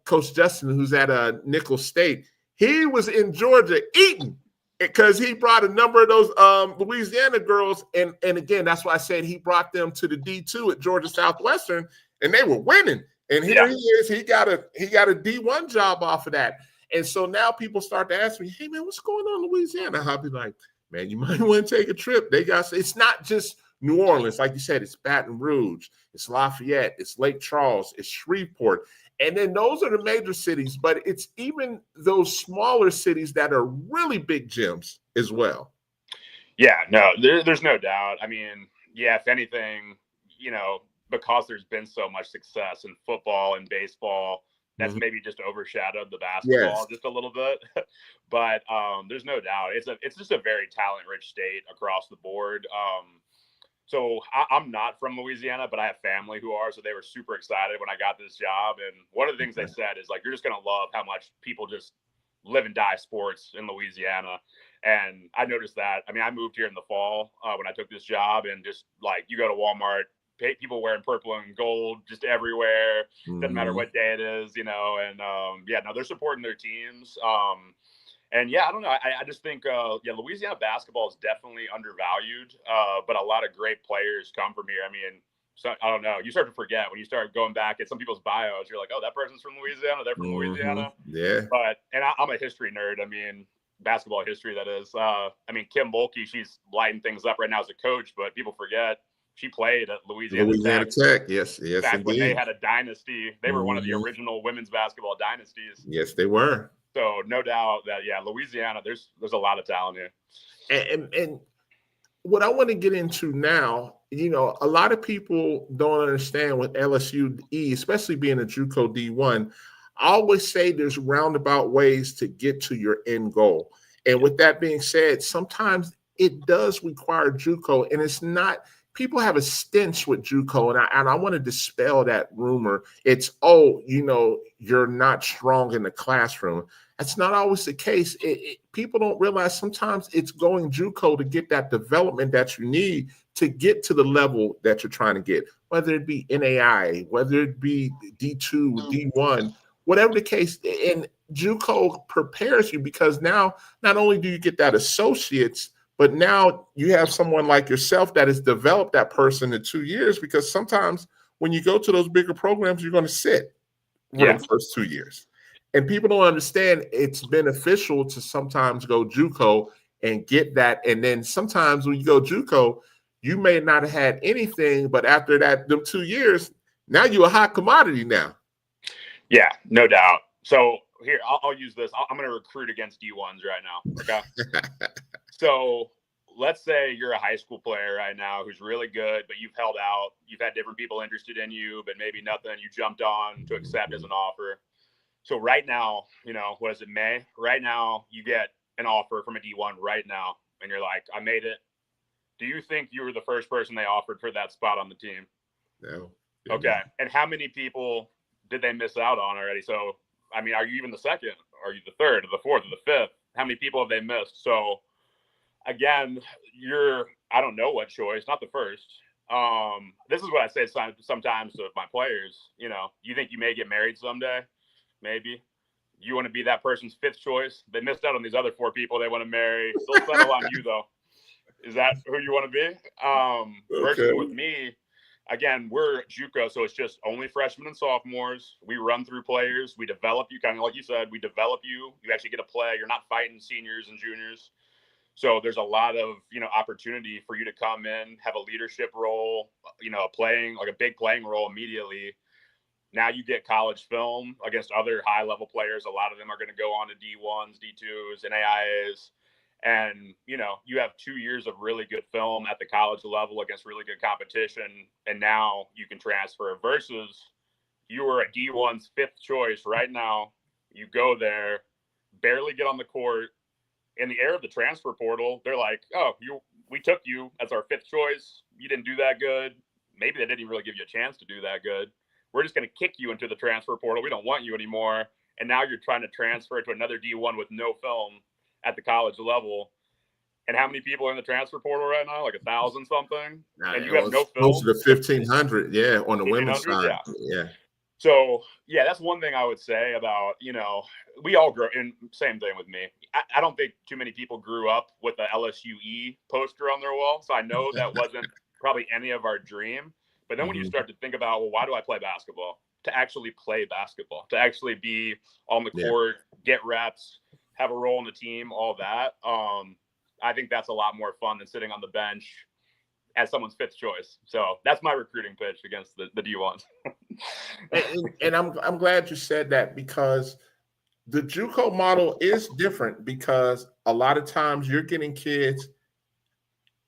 Coach Justin, who's at Nicholls State, he was in Georgia eating because he brought a number of those Louisiana girls. And again, that's why I said he brought them to the D2 at Georgia Southwestern, and they were winning. And here he is, he got a D1 job off of that. And so now people start to ask me, hey, man, what's going on in Louisiana? I'll be like, man, you might want to take a trip. It's not just New Orleans, like you said, it's Baton Rouge, it's Lafayette, it's Lake Charles, it's Shreveport. And then those are the major cities, but it's even those smaller cities that are really big gyms as well. Yeah, no, there's no doubt. I mean, yeah, if anything, because there's been so much success in football and baseball, that's maybe just overshadowed the basketball just a little bit. But there's no doubt it's just a very talent-rich state across the board. So I'm not from Louisiana, but I have family who are, so they were super excited when I got this job. And one of the things they said is like, you're just going to love how much people just live and die sports in Louisiana. And I noticed that. I mean, I moved here in the fall when I took this job, and just like you go to Walmart, people wearing purple and gold just everywhere. Doesn't matter what day it is, and they're supporting their teams. And yeah, I don't know. I just think, Louisiana basketball is definitely undervalued, but a lot of great players come from here. I mean, so I don't know. You start to forget when you start going back at some people's bios. You're like, oh, that person's from Louisiana. They're from Louisiana. Yeah. And I'm a history nerd. I mean, basketball history, that is. Kim Mulkey, she's lighting things up right now as a coach, but people forget she played at Louisiana Tech. Yes, back indeed. when they had a dynasty. They were one of the original women's basketball dynasties. Yes, they were. So no doubt that, Louisiana, there's a lot of talent here. And what I want to get into now, a lot of people don't understand with LSU, especially being a JUCO D1. I always say there's roundabout ways to get to your end goal. And with that being said, sometimes it does require JUCO, and it's not. People have a stench with JUCO, and I want to dispel that rumor. It's, you're not strong in the classroom. That's not always the case. People don't realize sometimes it's going JUCO to get that development that you need to get to the level that you're trying to get, whether it be NAI, whether it be D2, D1, whatever the case. And JUCO prepares you, because now not only do you get that associate's, but now you have someone like yourself that has developed that person in 2 years, because sometimes when you go to those bigger programs, you're going to sit for the first 2 years. And people don't understand it's beneficial to sometimes go JUCO and get that. And then sometimes when you go JUCO, you may not have had anything, but after that, them 2 years, now you're a hot commodity now. Yeah, no doubt. So here, I'll use this. I'm going to recruit against D1s right now. Okay. So let's say you're a high school player right now who's really good, but you've held out. You've had different people interested in you, but maybe nothing you jumped on to accept as an offer. So right now, what is it, May? Right now, you get an offer from a D1 right now, and you're like, I made it. Do you think you were the first person they offered for that spot on the team? No. Okay. And how many people did they miss out on already? So, I mean, are you even the second? Are you the third or the fourth or the fifth? How many people have they missed? So, again, I don't know what choice, not the first. This is what I say sometimes to my players. You think you may get married someday? Maybe. You want to be that person's fifth choice? They missed out on these other four people they want to marry. They'll settle on you, though. Is that who you want to be? Versus with me, again, we're JUCO, so it's just only freshmen and sophomores. We run through players. We develop you, kind of like you said. We develop you. You actually get to play. You're not fighting seniors and juniors. So there's a lot of, opportunity for you to come in, have a leadership role, playing like a big playing role immediately. Now you get college film against other high level players. A lot of them are going to go on to D1s, D2s, NAIAs. And, you have 2 years of really good film at the college level against really good competition. And now you can transfer versus you were a D1's fifth choice right now. You go there, barely get on the court. In the era of the transfer portal, they're like, oh, we took you as our fifth choice. You didn't do that good. Maybe they didn't even really give you a chance to do that good. We're just going to kick you into the transfer portal. We don't want you anymore. And now you're trying to transfer to another D1 with no film at the college level. And how many people are in the transfer portal right now? Like 1,000 something? And you have no film? Close to 1,500, on the women's side. Yeah. So, that's one thing I would say about, we all grow, and same thing with me. I don't think too many people grew up with the LSUE poster on their wall. So I know that wasn't probably any of our dream. But then when you start to think about, well, why do I play basketball? To actually play basketball, to actually be on the court, get reps, have a role in the team, all that. I think that's a lot more fun than sitting on the bench as someone's fifth choice. So that's my recruiting pitch against the D1s. and I'm glad you said that, because the JUCO model is different, because a lot of times you're getting kids,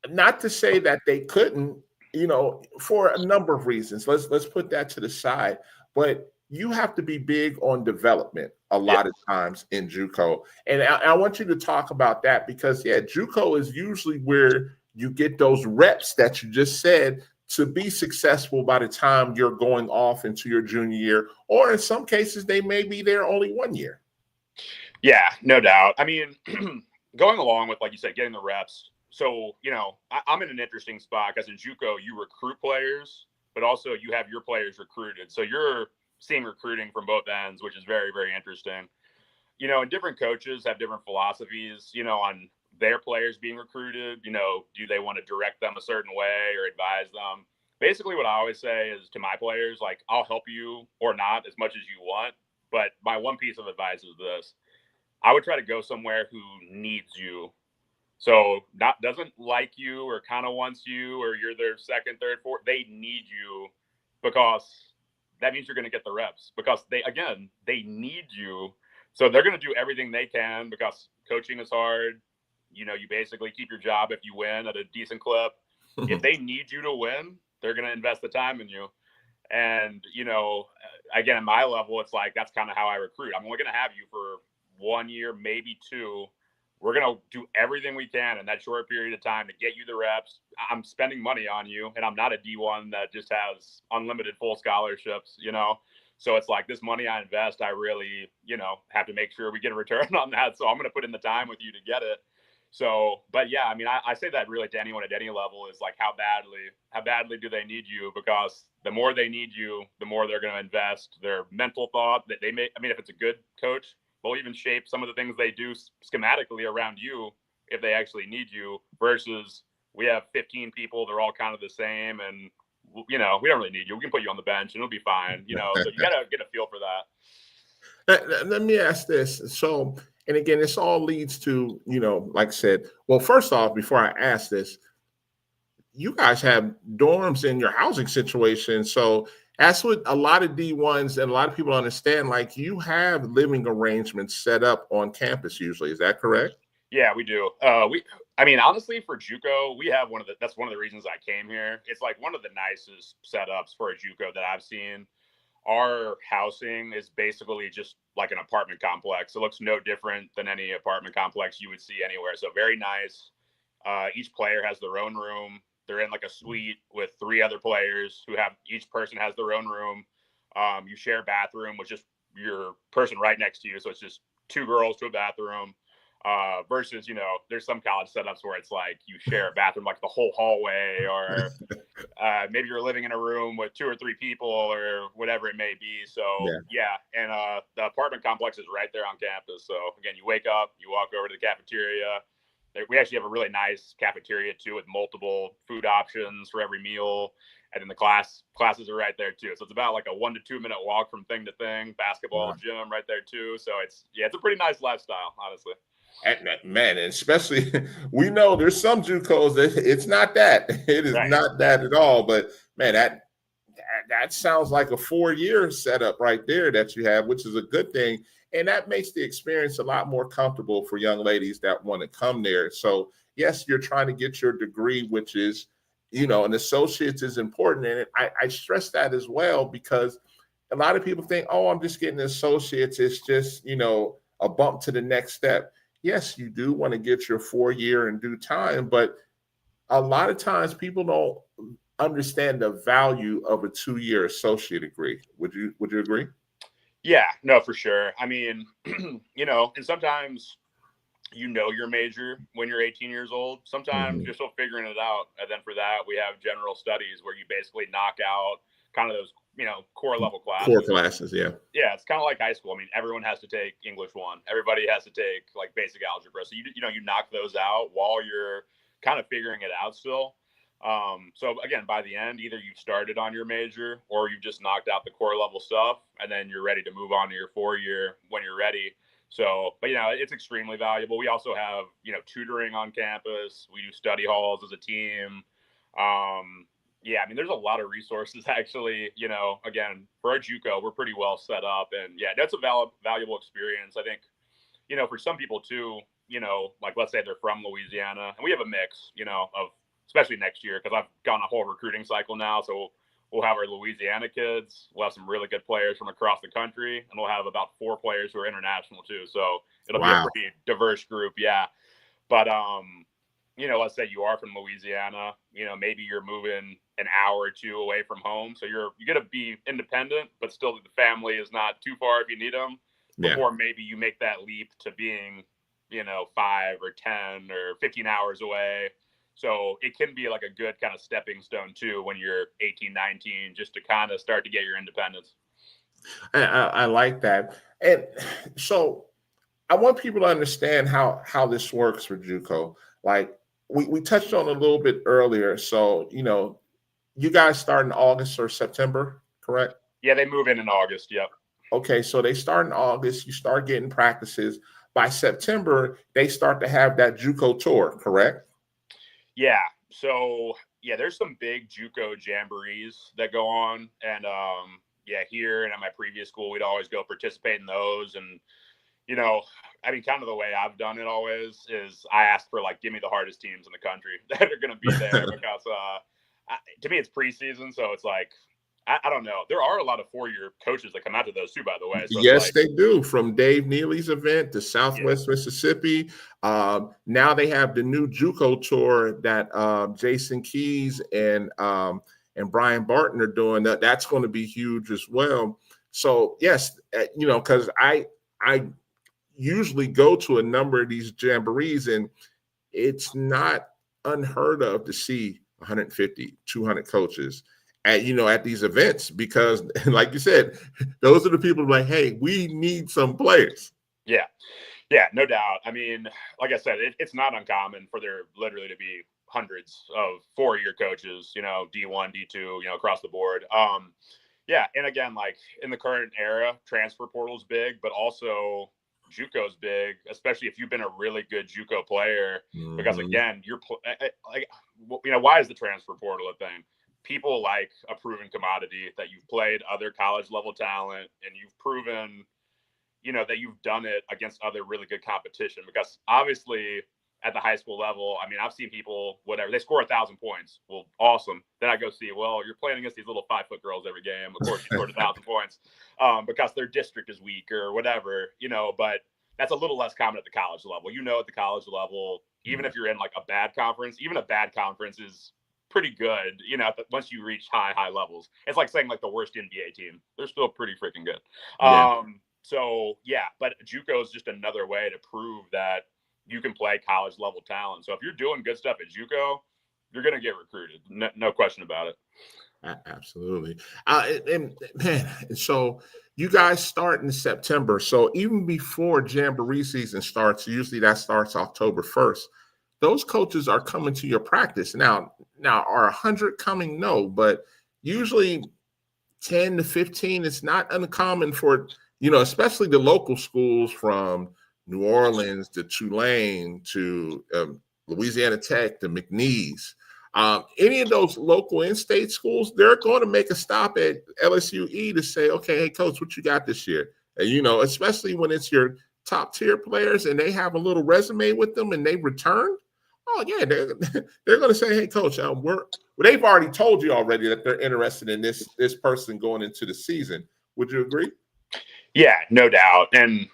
not to say that they couldn't, for a number of reasons. Let's put that to the side. But you have to be big on development a lot of times in JUCO. And I want you to talk about that, because JUCO is usually where you get those reps that you just said to be successful by the time you're going off into your junior year, or in some cases, they may be there only 1 year. Yeah, no doubt. I mean, going along with, like you said, getting the reps. So, I'm in an interesting spot, because in JUCO, you recruit players, but also you have your players recruited. So you're seeing recruiting from both ends, which is very, very interesting. And different coaches have different philosophies, on their players being recruited. Do they want to direct them a certain way or advise them? Basically, what I always say is to my players, like, I'll help you or not as much as you want. But my one piece of advice is this: I would try to go somewhere who needs you. So doesn't like you or kind of wants you, or you're their second, third, fourth. They need you, because that means you're going to get the reps, because they need you. So they're going to do everything they can, because coaching is hard. You basically keep your job if you win at a decent clip. If they need you to win, they're going to invest the time in you. And, again, at my level, it's like, that's kind of how I recruit. I'm only going to have you for 1 year, maybe 2. We're going to do everything we can in that short period of time to get you the reps. I'm spending money on you, and I'm not a D1 that just has unlimited full scholarships, So it's like, this money I invest, I really, have to make sure we get a return on that. So I'm going to put in the time with you to get it. So, but yeah, I mean, I say that really to anyone at any level, is like, how badly do they need you? Because the more they need you, the more they're going to invest their mental thought that they may. I mean, if it's a good coach, they'll even shape some of the things they do schematically around you if they actually need you, versus we have 15 people, they're all kind of the same, and we don't really need you. We can put you on the bench and it'll be fine. So you got to get a feel for that. Let me ask this. So, and again, this all leads to, like I said, well, first off, before I ask this, you guys have dorms in your housing situation. So that's what a lot of D1s and a lot of people understand. Like, you have living arrangements set up on campus usually. Is that correct? Yeah, we do. Honestly, for JUCO, we have that's one of the reasons I came here. It's like one of the nicest setups for a JUCO that I've seen. Our housing is basically just like an apartment complex. It looks no different than any apartment complex you would see anywhere. So very nice. Each player has their own room. They're in like a suite with 3 other players each person has their own room. You share a bathroom with just your person right next to you. So it's just 2 girls to a bathroom. Versus, there's some college setups where it's like you share a bathroom like the whole hallway, or maybe you're living in a room with 2 or 3 people or whatever it may be. So and the apartment complex is right there on campus. So again, you wake up, you walk over to the cafeteria. We actually have a really nice cafeteria too, with multiple food options for every meal. And then the classes are right there too. So it's about like a 1 to 2 minute walk from thing to thing. Basketball gym right there too. So it's a pretty nice lifestyle, honestly. Man, and especially, we know there's some JUCOs that it's not that. It is not that at all. But man, that sounds like a 4-year setup right there that you have, which is a good thing. And that makes the experience a lot more comfortable for young ladies that want to come there. So yes, you're trying to get your degree, which is, an associate's is important. And I stress that as well, because a lot of people think, oh, I'm just getting an associate's. It's just, a bump to the next step. Yes, you do want to get your 4-year in due time, but a lot of times people don't understand the value of a 2-year associate degree. Would you agree? Yeah, no, for sure. I mean, and sometimes your major when you're 18 years old. Sometimes you're still figuring it out. And then for that, we have general studies where you basically knock out kind of those, core level classes. Core classes, yeah. Yeah, it's kind of like high school. I mean, everyone has to take English 1. Everybody has to take like basic algebra. So you knock those out while you're kind of figuring it out still. So again, by the end, either you've started on your major or you've just knocked out the core level stuff, and then you're ready to move on to your 4-year when you're ready. So, but it's extremely valuable. We also have, tutoring on campus. We do study halls as a team. Yeah, I mean, there's a lot of resources actually, again, for our JUCO, we're pretty well set up, and yeah, that's a valuable experience. I think, for some people too, like let's say they're from Louisiana, and we have a mix, of especially next year, because I've gone a whole recruiting cycle now. So we'll have our Louisiana kids. We'll have some really good players from across the country, and we'll have about 4 players who are international too. So it'll be a pretty diverse group. Yeah. But, let's say you are from Louisiana, maybe you're moving an hour or 2 away from home. So you're going to be independent, but still the family is not too far if you need them before maybe you make that leap to being, 5 or 10 or 15 hours away. So it can be like a good kind of stepping stone too when you're 18, 19, just to kind of start to get your independence. I like that. And so I want people to understand how this works for JUCO. Like we touched on a little bit earlier. So, you guys start in August or September, correct? Yeah, they move in August. Yep. Okay, so they start in August. You start getting practices. By September, they start to have that JUCO tour, correct? Yeah. So yeah, there's some big JUCO jamborees that go on, and here and at my previous school, we'd always go participate in those. And I mean, kind of the way I've done it always is I ask for give me the hardest teams in the country that are going to be there because to me it's preseason, so it's like I don't know. There are a lot of 4-year coaches that come out to those too, by the way. So yes, they do. From Dave Neely's event to Southwest Mississippi. Now they have the new JUCO tour that Jason Keys and Brian Barton are doing. That's going to be huge as well. So yes, because I usually go to a number of these jamborees, and it's not unheard of to see 150, 200 coaches at these events, because like you said, those are the people like, hey, we need some players. Yeah, no doubt. I mean, like I said, it's not uncommon for there literally to be hundreds of 4-year coaches, D1, D2, across the board. Yeah, and again, like in the current era, transfer portal is big, but also JUCO's big, especially if you've been a really good JUCO player, because again, you're why is the transfer portal a thing? People like a proven commodity that you've played other college level talent and you've proven, that you've done it against other really good competition. Because obviously at the high school level, I mean, I've seen people, whatever, they score 1,000 points. Well, awesome. Then I go see, well, you're playing against these little 5-foot girls every game. Of course, you scored 1,000 points because their district is weak or whatever, but that's a little less common at the college level. At the college level, even if you're in a bad conference, even a bad conference is pretty good, once you reach high levels. It's like saying the worst NBA team. They're still pretty freaking good. So yeah, but JUCO is just another way to prove that you can play college level talent. So if you're doing good stuff at JUCO, you're going to get recruited. No question about it. Absolutely. And man, so you guys start in September. So even before Jamboree season starts, usually that starts October 1st. Those coaches are coming to your practice. Now are 100 coming? No, but usually 10 to 15. It's not uncommon for, especially the local schools from New Orleans to Tulane to Louisiana Tech to McNeese. Any of those local in-state schools, they're going to make a stop at LSUE to say, okay, hey, coach, what you got this year? And, especially when it's your top tier players and they have a little resume with them and they return. Oh, yeah, they're going to say, hey, coach, they've already told you already that they're interested in this person going into the season. Would you agree? Yeah, no doubt. And,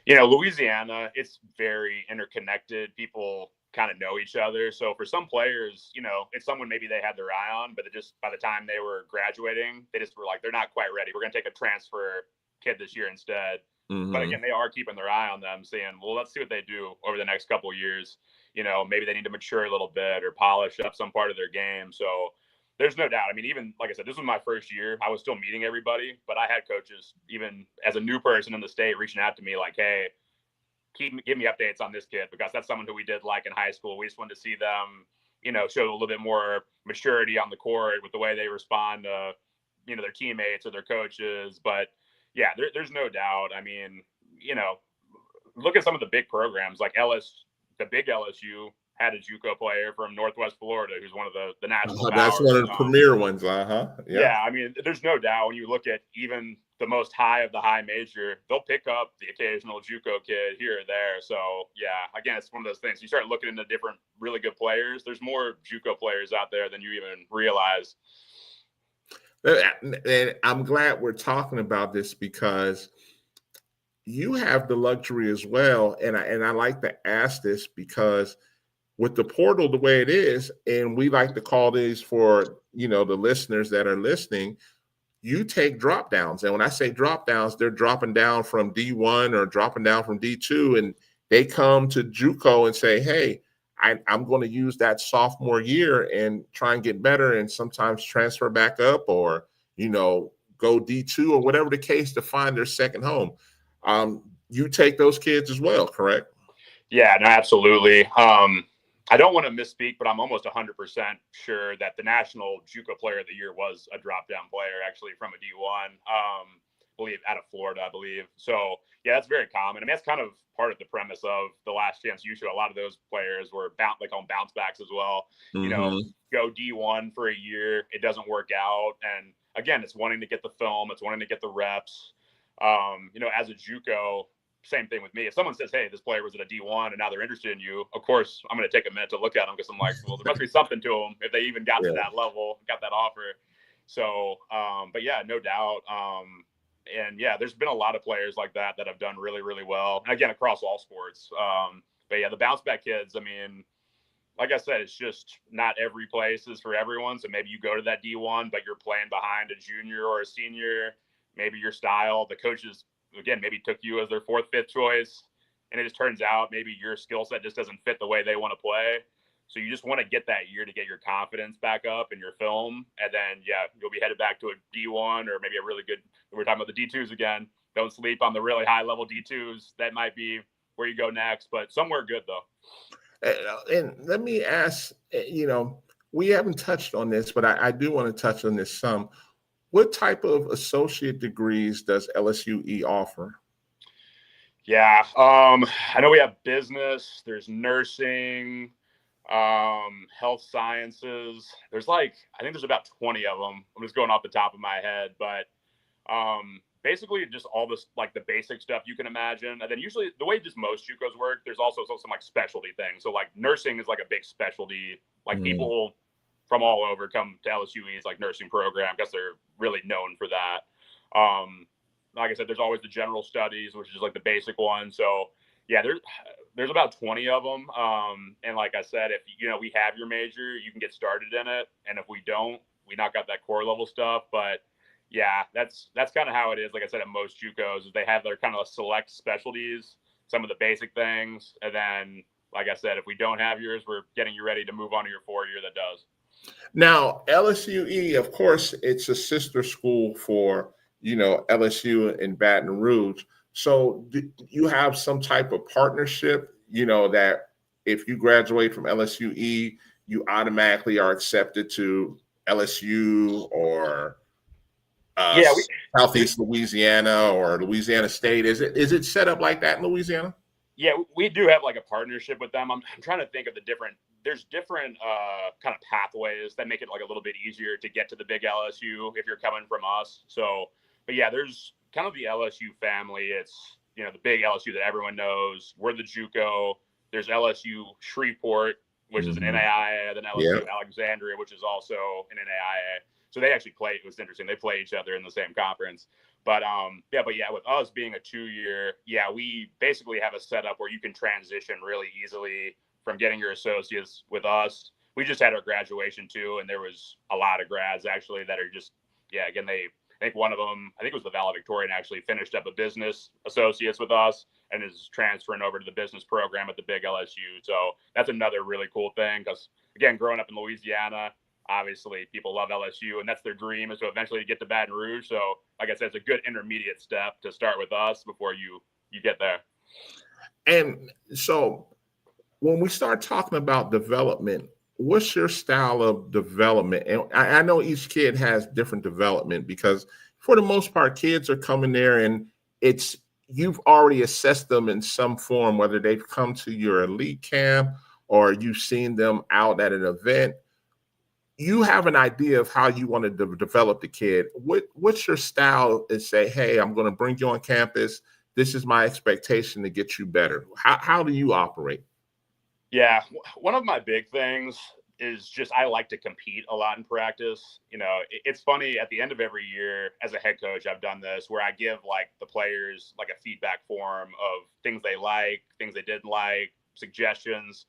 Louisiana, it's very interconnected. People kind of know each other. So for some players, it's someone maybe they had their eye on, but just by the time they were graduating, they just were like, they're not quite ready. We're going to take a transfer kid this year instead. But again, they are keeping their eye on them, saying, well, let's see what they do over the next couple of years. Maybe they need to mature a little bit or polish up some part of their game. So there's no doubt. I mean, even like I said, this was my first year. I was still meeting everybody, but I had coaches, even as a new person in the state, reaching out to me like, hey, give me updates on this kid, because that's someone who we did like in high school. We just wanted to see them, show a little bit more maturity on the court with the way they respond to, their teammates or their coaches. But yeah, there's no doubt. I mean, look at some of the big programs like the big LSU had a JUCO player from Northwest Florida who's one of the national That's powers. one of the premier ones. Yeah, I mean, there's no doubt when you look at even the most high of the high major, they'll pick up the occasional JUCO kid here or there. So yeah, again, it's one of those things. You start looking into different really good players. There's more JUCO players out there than you even realize. And I'm glad we're talking about this because you have the luxury as well. And I like to ask this because with the portal the way it is, and we like to call these for, the listeners that are listening, you take drop downs. And when I say drop downs, they're dropping down from D1 or dropping down from D2, and they come to JUCO and say, hey, I'm going to use that sophomore year and try and get better, and sometimes transfer back up or, go D2 or whatever the case to find their second home. You take those kids as well, correct? Yeah, no, absolutely. I don't want to misspeak, but I'm almost 100% sure that the national JUCO player of the year was a drop-down player, actually from a D1, believe out of Florida, I believe. So yeah, that's very common. I mean, that's kind of part of the premise of the Last Chance U Show. A lot of those players were on bounce backs as well. Mm-hmm. Go D1 for a year, it doesn't work out, and again, it's wanting to get the film, it's wanting to get the reps. As a JUCO, same thing with me. If someone says, hey, this player was at a D1 and now they're interested in you, of course, I'm going to take a minute to look at them because I'm like, well, there must be something to them if they even got to that level, got that offer. So, but yeah, no doubt. And yeah, there's been a lot of players like that have done really, really well. And again, across all sports. But yeah, the bounce back kids, I mean, like I said, it's just not every place is for everyone. So maybe you go to that D1, but you're playing behind a junior or a senior. Maybe your style, the coaches, again, maybe took you as their fourth, fifth choice. And it just turns out maybe your skill set just doesn't fit the way they want to play. So you just want to get that year to get your confidence back up in your film. And then, yeah, you'll be headed back to a D1 or maybe a really good, we're talking about the D2s again. Don't sleep on the really high level D2s. That might be where you go next, but somewhere good though. And let me ask, we haven't touched on this, but I do want to touch on this some. What type of associate degrees does LSUE offer? Yeah, I know we have business, there's nursing, health sciences. There's I think there's about 20 of them. I'm just going off the top of my head, but basically just all this, the basic stuff you can imagine. And then usually the way just most JUCOs work, there's also some specialty things. So nursing is a big specialty. People from all over come to LSUE's nursing program because they're really known for that. Like I said, there's always the general studies, which is the basic one. So yeah, there's about 20 of them. And like I said, if we have your major, you can get started in it. And if we don't, we knock out that core level stuff. But yeah, that's kind of how it is. Like I said, at most JUCOs, is they have their kind of select specialties, some of the basic things. And then, like I said, if we don't have yours, we're getting you ready to move on to your 4-year that does. Now, LSUE, of course, it's a sister school for, LSU in Baton Rouge. So do you have some type of partnership, that if you graduate from LSUE, you automatically are accepted to LSU or Southeast Louisiana or Louisiana State? Is it set up like that in Louisiana? Yeah, we do have a partnership with them. I'm trying to think of there's different kind of pathways that make it a little bit easier to get to the big LSU if you're coming from us. So, but yeah, there's kind of the LSU family. It's, the big LSU that everyone knows. We're the JUCO. There's LSU Shreveport, which is an NAIA, then LSU Alexandria, which is also an NAIA. So they actually play. It was interesting. They play each other in the same conference. But with us being a 2-year, we basically have a setup where you can transition really easily from getting your associates with us. We just had our graduation too, and there was a lot of grads actually that are just, again, I think one of them, I think it was the valedictorian, actually finished up a business associates with us and is transferring over to the business program at the big LSU. So that's another really cool thing because, again, growing up in Louisiana, obviously people love LSU and that's their dream is to eventually get to Baton Rouge. So like I said, it's a good intermediate step to start with us before you get there. And so when we start talking about development, what's your style of development? And I know each kid has different development because for the most part, kids are coming there and it's you've already assessed them in some form, whether they've come to your elite camp or you've seen them out at an event. You have an idea of how you want to develop the kid. What's your style and say, hey, I'm going to bring you on campus. This is my expectation to get you better. How do you operate? Yeah. One of my big things is just I like to compete a lot in practice. You know, it's funny, at the end of every year as a head coach, I've done this where I give like the players like a feedback form of things they like, things they didn't like, suggestions.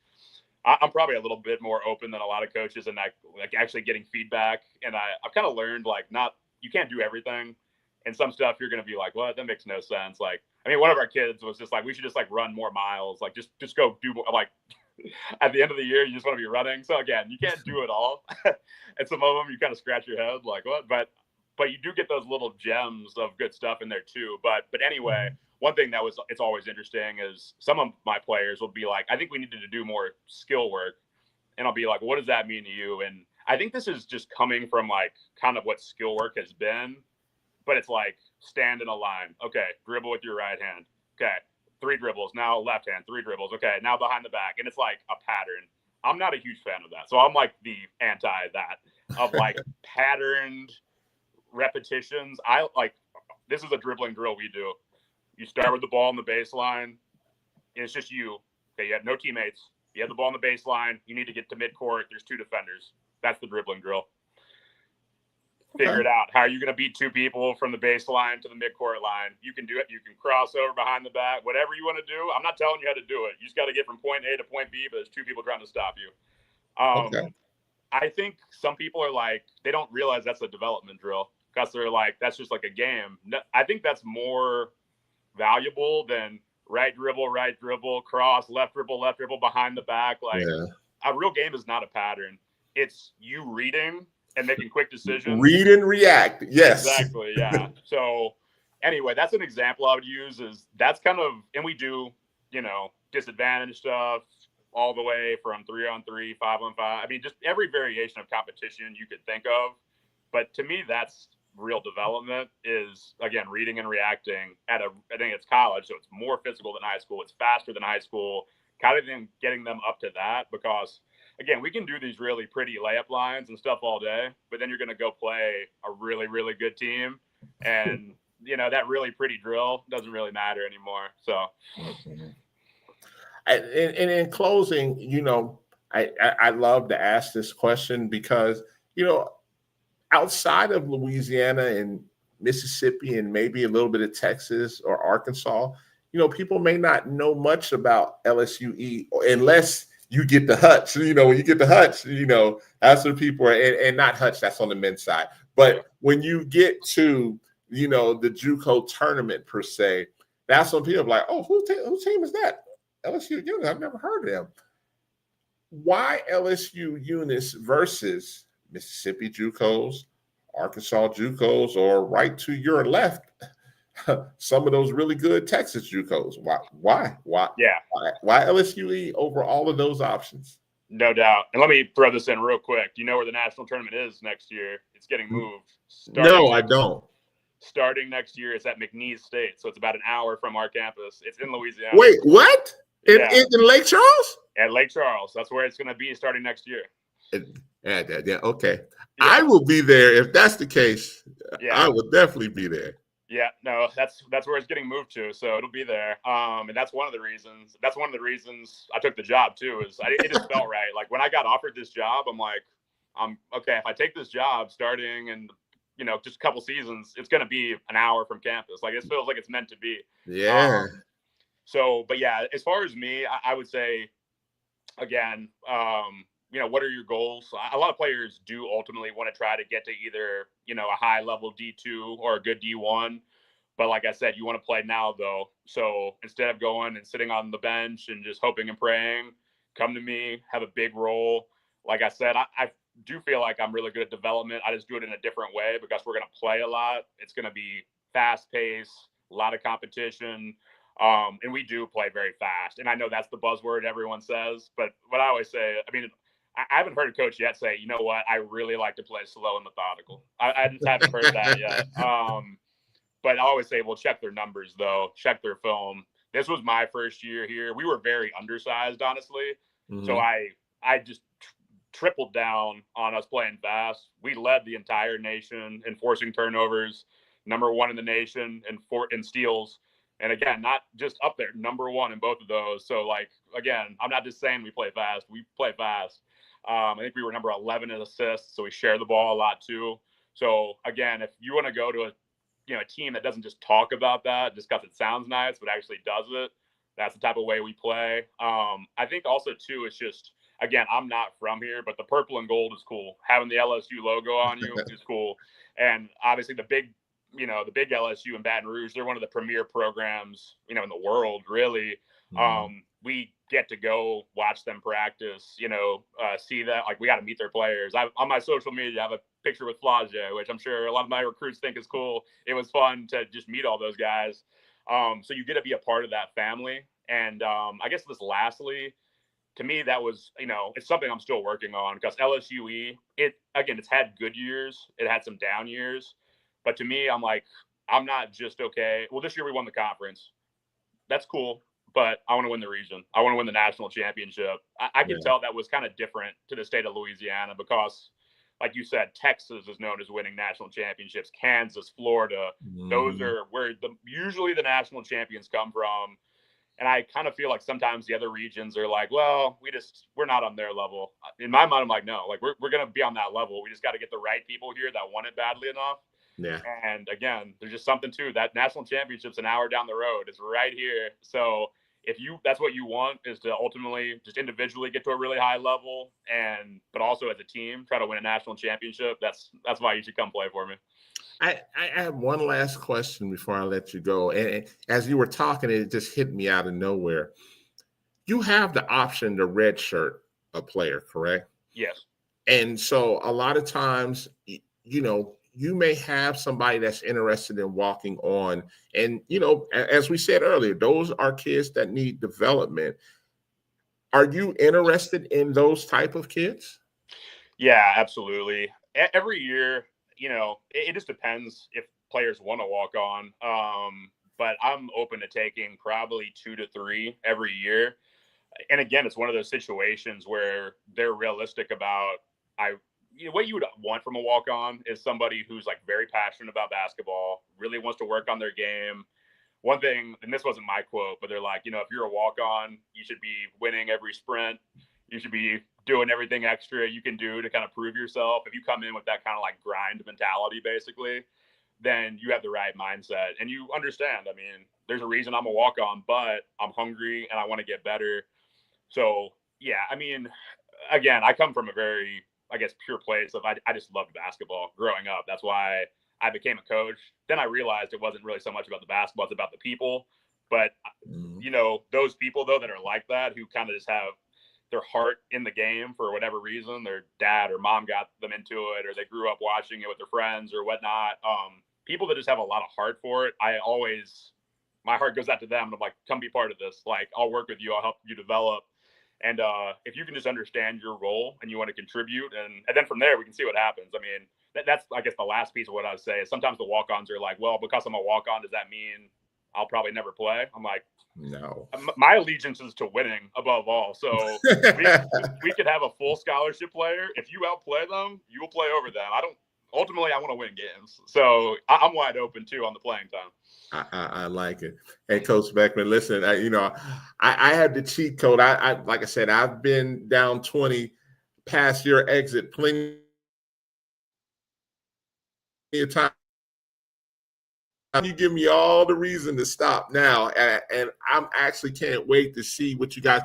I'm probably a little bit more open than a lot of coaches, and like actually getting feedback. And I've kind of learned like you can't do everything, and some stuff you're going to be like, what? That makes no sense. Like, I mean, one of our kids was just like, we should just like run more miles, like just go do more. Like at the end of the year, you just want to be running. So again, you can't do it all, and some of them you kind of scratch your head like what? But you do get those little gems of good stuff in there too. But anyway. One thing it's always interesting is some of my players will be like, I think we needed to do more skill work. And I'll be like, what does that mean to you? And I think this is just coming from like kind of what skill work has been, but it's like stand in a line. Okay. Dribble with your right hand. Okay. 3 dribbles. Now left hand, 3 dribbles. Okay. Now behind the back. And it's like a pattern. I'm not a huge fan of that. So I'm like the anti that of like patterned repetitions. This is a dribbling drill we do. You start with the ball on the baseline, and it's just you. Okay, you have no teammates. You have the ball on the baseline. You need to get to midcourt. There's 2 defenders. That's the dribbling drill. Figure it out. How are you going to beat 2 people from the baseline to the midcourt line? You can do it. You can cross over behind the back. Whatever you want to do. I'm not telling you how to do it. You just got to get from point A to point B, but there's 2 people trying to stop you. I think some people are like, they don't realize that's a development drill because they're like, that's just like a game. No, I think that's more valuable than right dribble, cross, left dribble behind the back. Like a real game is not a pattern. It's you reading and making quick decisions. Read and react. Yes. Exactly. Yeah. So anyway, that's an example I would use is that's kind of, and we do, you know, disadvantage stuff all the way from 3-on-3, 5-on-5. I mean, just every variation of competition you could think of. But to me, that's real development is, again, reading and reacting I think it's college, so it's more physical than high school. It's faster than high school, kind of getting them up to that because, again, we can do these really pretty layup lines and stuff all day, but then you're going to go play a really, really good team. And, you know, that really pretty drill doesn't really matter anymore. So. And in closing, you know, I love to ask this question because, you know, outside of Louisiana and Mississippi and maybe a little bit of Texas or Arkansas, you know, people may not know much about LSUE unless you get the Hutch. You know, when you get the Hutch, you know, that's what people are, and not Hutch, that's on the men's side. But when you get to, you know, the JUCO tournament per se, that's when people are like, oh, whose team is that? LSU Eunice. I've never heard of them. Why LSU Eunice versus Mississippi JUCOs, Arkansas JUCOs, or right to your left, some of those really good Texas JUCOs? Why? Yeah. Why LSUE over all of those options? No doubt. And let me throw this in real quick. Do you know where the national tournament is next year? It's getting moved. I don't. Starting next year, it's at McNeese State, so it's about an hour from our campus. It's in Louisiana. Wait, what? In Lake Charles? At Lake Charles. That's where it's going to be starting next year. Yeah, okay. Yeah. I will be there if that's the case. Yeah. I will definitely be there. Yeah, no, that's where it's getting moved to, so it'll be there. And that's one of the reasons. That's one of the reasons I took the job too. Is it just felt right. Like when I got offered this job, I'm like, okay. If I take this job starting in, you know, just a couple seasons, it's going to be an hour from campus. Like it feels like it's meant to be. Yeah. But yeah, as far as me, I would say, again, you know, what are your goals? A lot of players do ultimately want to try to get to either, you know, a high level D2 or a good D1. But like I said, you want to play now though. So instead of going and sitting on the bench and just hoping and praying, come to me, have a big role. Like I said, I do feel like I'm really good at development. I just do it in a different way because we're going to play a lot. It's going to be fast paced, a lot of competition. And we do play very fast. And I know that's the buzzword everyone says, but what I always say, I mean, I haven't heard a coach yet say, you know what, I really like to play slow and methodical. I just haven't heard that yet. But I always say, well, check their numbers though, check their film. This was my first year here. We were very undersized, honestly. Mm-hmm. So I just tripled down on us playing fast. We led the entire nation in forcing turnovers, number 1 in the nation in steals. And again, not just up there, number 1 in both of those. So, like, again, I'm not just saying we play fast. We play fast. I think we were number 11 in assists, so we share the ball a lot too. So, again, if you want to go to a team that doesn't just talk about that just because it sounds nice, but actually does it, that's the type of way we play. I think also, too, it's just, again, I'm not from here, but the purple and gold is cool. Having the LSU logo on you is cool. And obviously the big LSU in Baton Rouge, they're one of the premier programs, in the world, really. Mm-hmm. We get to go watch them practice, see that. Like, we got to meet their players. On my social media, I have a picture with Flage, which I'm sure a lot of my recruits think is cool. It was fun to just meet all those guys. So you get to be a part of that family. And I guess this lastly, to me, that was, it's something I'm still working on, because LSUE, it's had good years. It had some down years. But to me, I'm like, I'm not just okay. Well, this year we won the conference. That's cool. But I want to win the region. I want to win the national championship. I can tell that was kind of different to the state of Louisiana because, like you said, Texas is known as winning national championships. Kansas, Florida, those are where usually the national champions come from. And I kind of feel like sometimes the other regions are like, well, we're not on their level. In my mind, I'm like, no, like we're going to be on that level. We just got to get the right people here that want it badly enough. Yeah. And again, there's just something too. That national championship's an hour down the road. It's right here. So that's what you want, is to ultimately just individually get to a really high level, but also as a team try to win a national championship. That's why you should come play for me. I have one last question before I let you go. And as you were talking, it just hit me out of nowhere. You have the option to redshirt a player, correct? Yes. And so a lot of times, you may have somebody that's interested in walking on. And, as we said earlier, those are kids that need development. Are you interested in those type of kids? Yeah, absolutely. Every year, it just depends if players want to walk on. But I'm open to taking probably 2 to 3 every year. And again, it's one of those situations where they're realistic about what you would want from a walk-on is somebody who's like very passionate about basketball, really wants to work on their game. One thing, and this wasn't my quote, but they're like, if you're a walk-on, you should be winning every sprint. You should be doing everything extra you can do to kind of prove yourself. If you come in with that kind of like grind mentality, basically, then you have the right mindset and you understand. I mean, there's a reason I'm a walk-on, but I'm hungry and I want to get better. So yeah, I mean, again, I come from a very, I guess, pure place of I just loved basketball growing up. That's why I became a coach. Then I realized it wasn't really so much about the basketball, it's about the people. But, those people, though, that are like that, who kind of just have their heart in the game for whatever reason, their dad or mom got them into it, or they grew up watching it with their friends or whatnot. People that just have a lot of heart for it, my heart goes out to them. And I'm like, come be part of this. Like, I'll work with you. I'll help you develop. And if you can just understand your role and you want to contribute, and then from there, we can see what happens. I mean, that's, I guess, the last piece of what I would say is sometimes the walk-ons are like, well, because I'm a walk-on, does that mean I'll probably never play? I'm like, no. My allegiance is to winning above all. So we could have a full scholarship player. If you outplay them, you will play over them. Ultimately, I want to win games. So I'm wide open, too, on the playing time. I like it. Hey, Coach Beckman, listen, I had the cheat code. I like I said, I've been down 20 past your exit plenty of time. You give me all the reason to stop now. And I'm actually can't wait to see what you guys.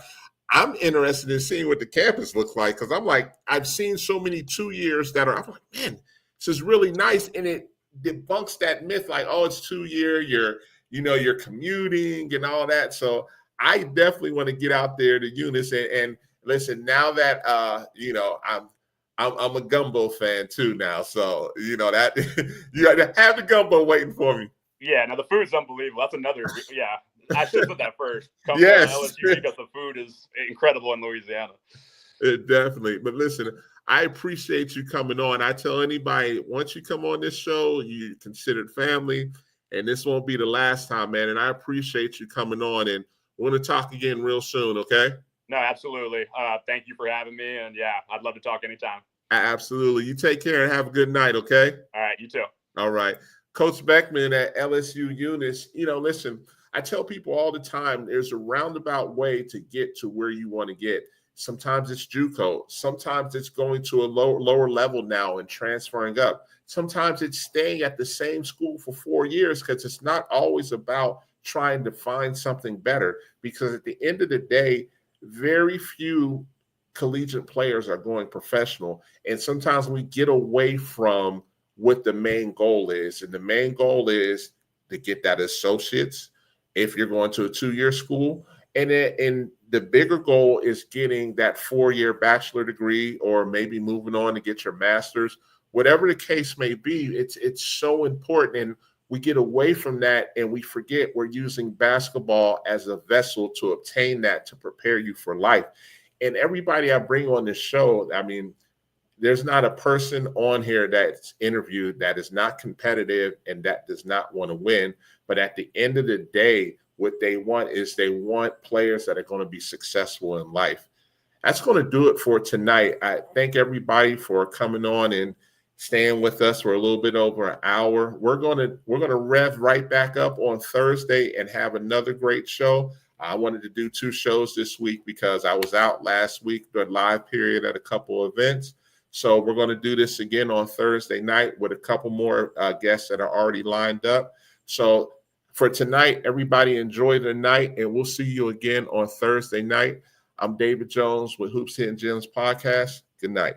I'm interested in seeing what the campus looks like, because I'm like, I've seen so many 2 years that I'm like, man, this is really nice. And it debunks that myth like, oh, it's 2 year, you're commuting and all that. So I definitely want to get out there to Eunice and listen, now that I'm a gumbo fan too now. So that you have the gumbo waiting for me. Yeah, now the food's unbelievable. That's another I should have put that first. Come yes. to LSU because the food is incredible in Louisiana. Definitely. But listen, I appreciate you coming on. I tell anybody, once you come on this show, you're considered family. and this won't be the last time, man. And I appreciate you coming on, and we're going to talk again real soon, okay? No, absolutely. Thank you for having me. And yeah, I'd love to talk anytime. Absolutely. You take care and have a good night, okay? All right, you too. All right. Coach Beckman at LSU Eunice, listen, I tell people all the time, there's a roundabout way to get to where you want to get. Sometimes it's JUCO. Sometimes it's going to a lower level now and transferring up. Sometimes it's staying at the same school for 4 years, because it's not always about trying to find something better. Because at the end of the day, very few collegiate players are going professional. And sometimes we get away from what the main goal is. And the main goal is to get that associate's if you're going to a 2-year school. And the bigger goal is getting that 4-year bachelor degree, or maybe moving on to get your master's. Whatever the case may be, it's so important. And we get away from that and we forget we're using basketball as a vessel to obtain that, to prepare you for life. And everybody I bring on this show, I mean, there's not a person on here that's interviewed that is not competitive and that does not want to win. But at the end of the day, what they want is they want players that are going to be successful in life. That's going to do it for tonight. I thank everybody for coming on and staying with us for a little bit over an hour. We're going to rev right back up on Thursday and have another great show. I wanted to do 2 shows this week because I was out last week, the live period, at a couple of events. So we're going to do this again on Thursday night with a couple more guests that are already lined up. So for tonight, everybody enjoy the night, and we'll see you again on Thursday night. I'm David Jones with Hoops Hitting Gems podcast. Good night.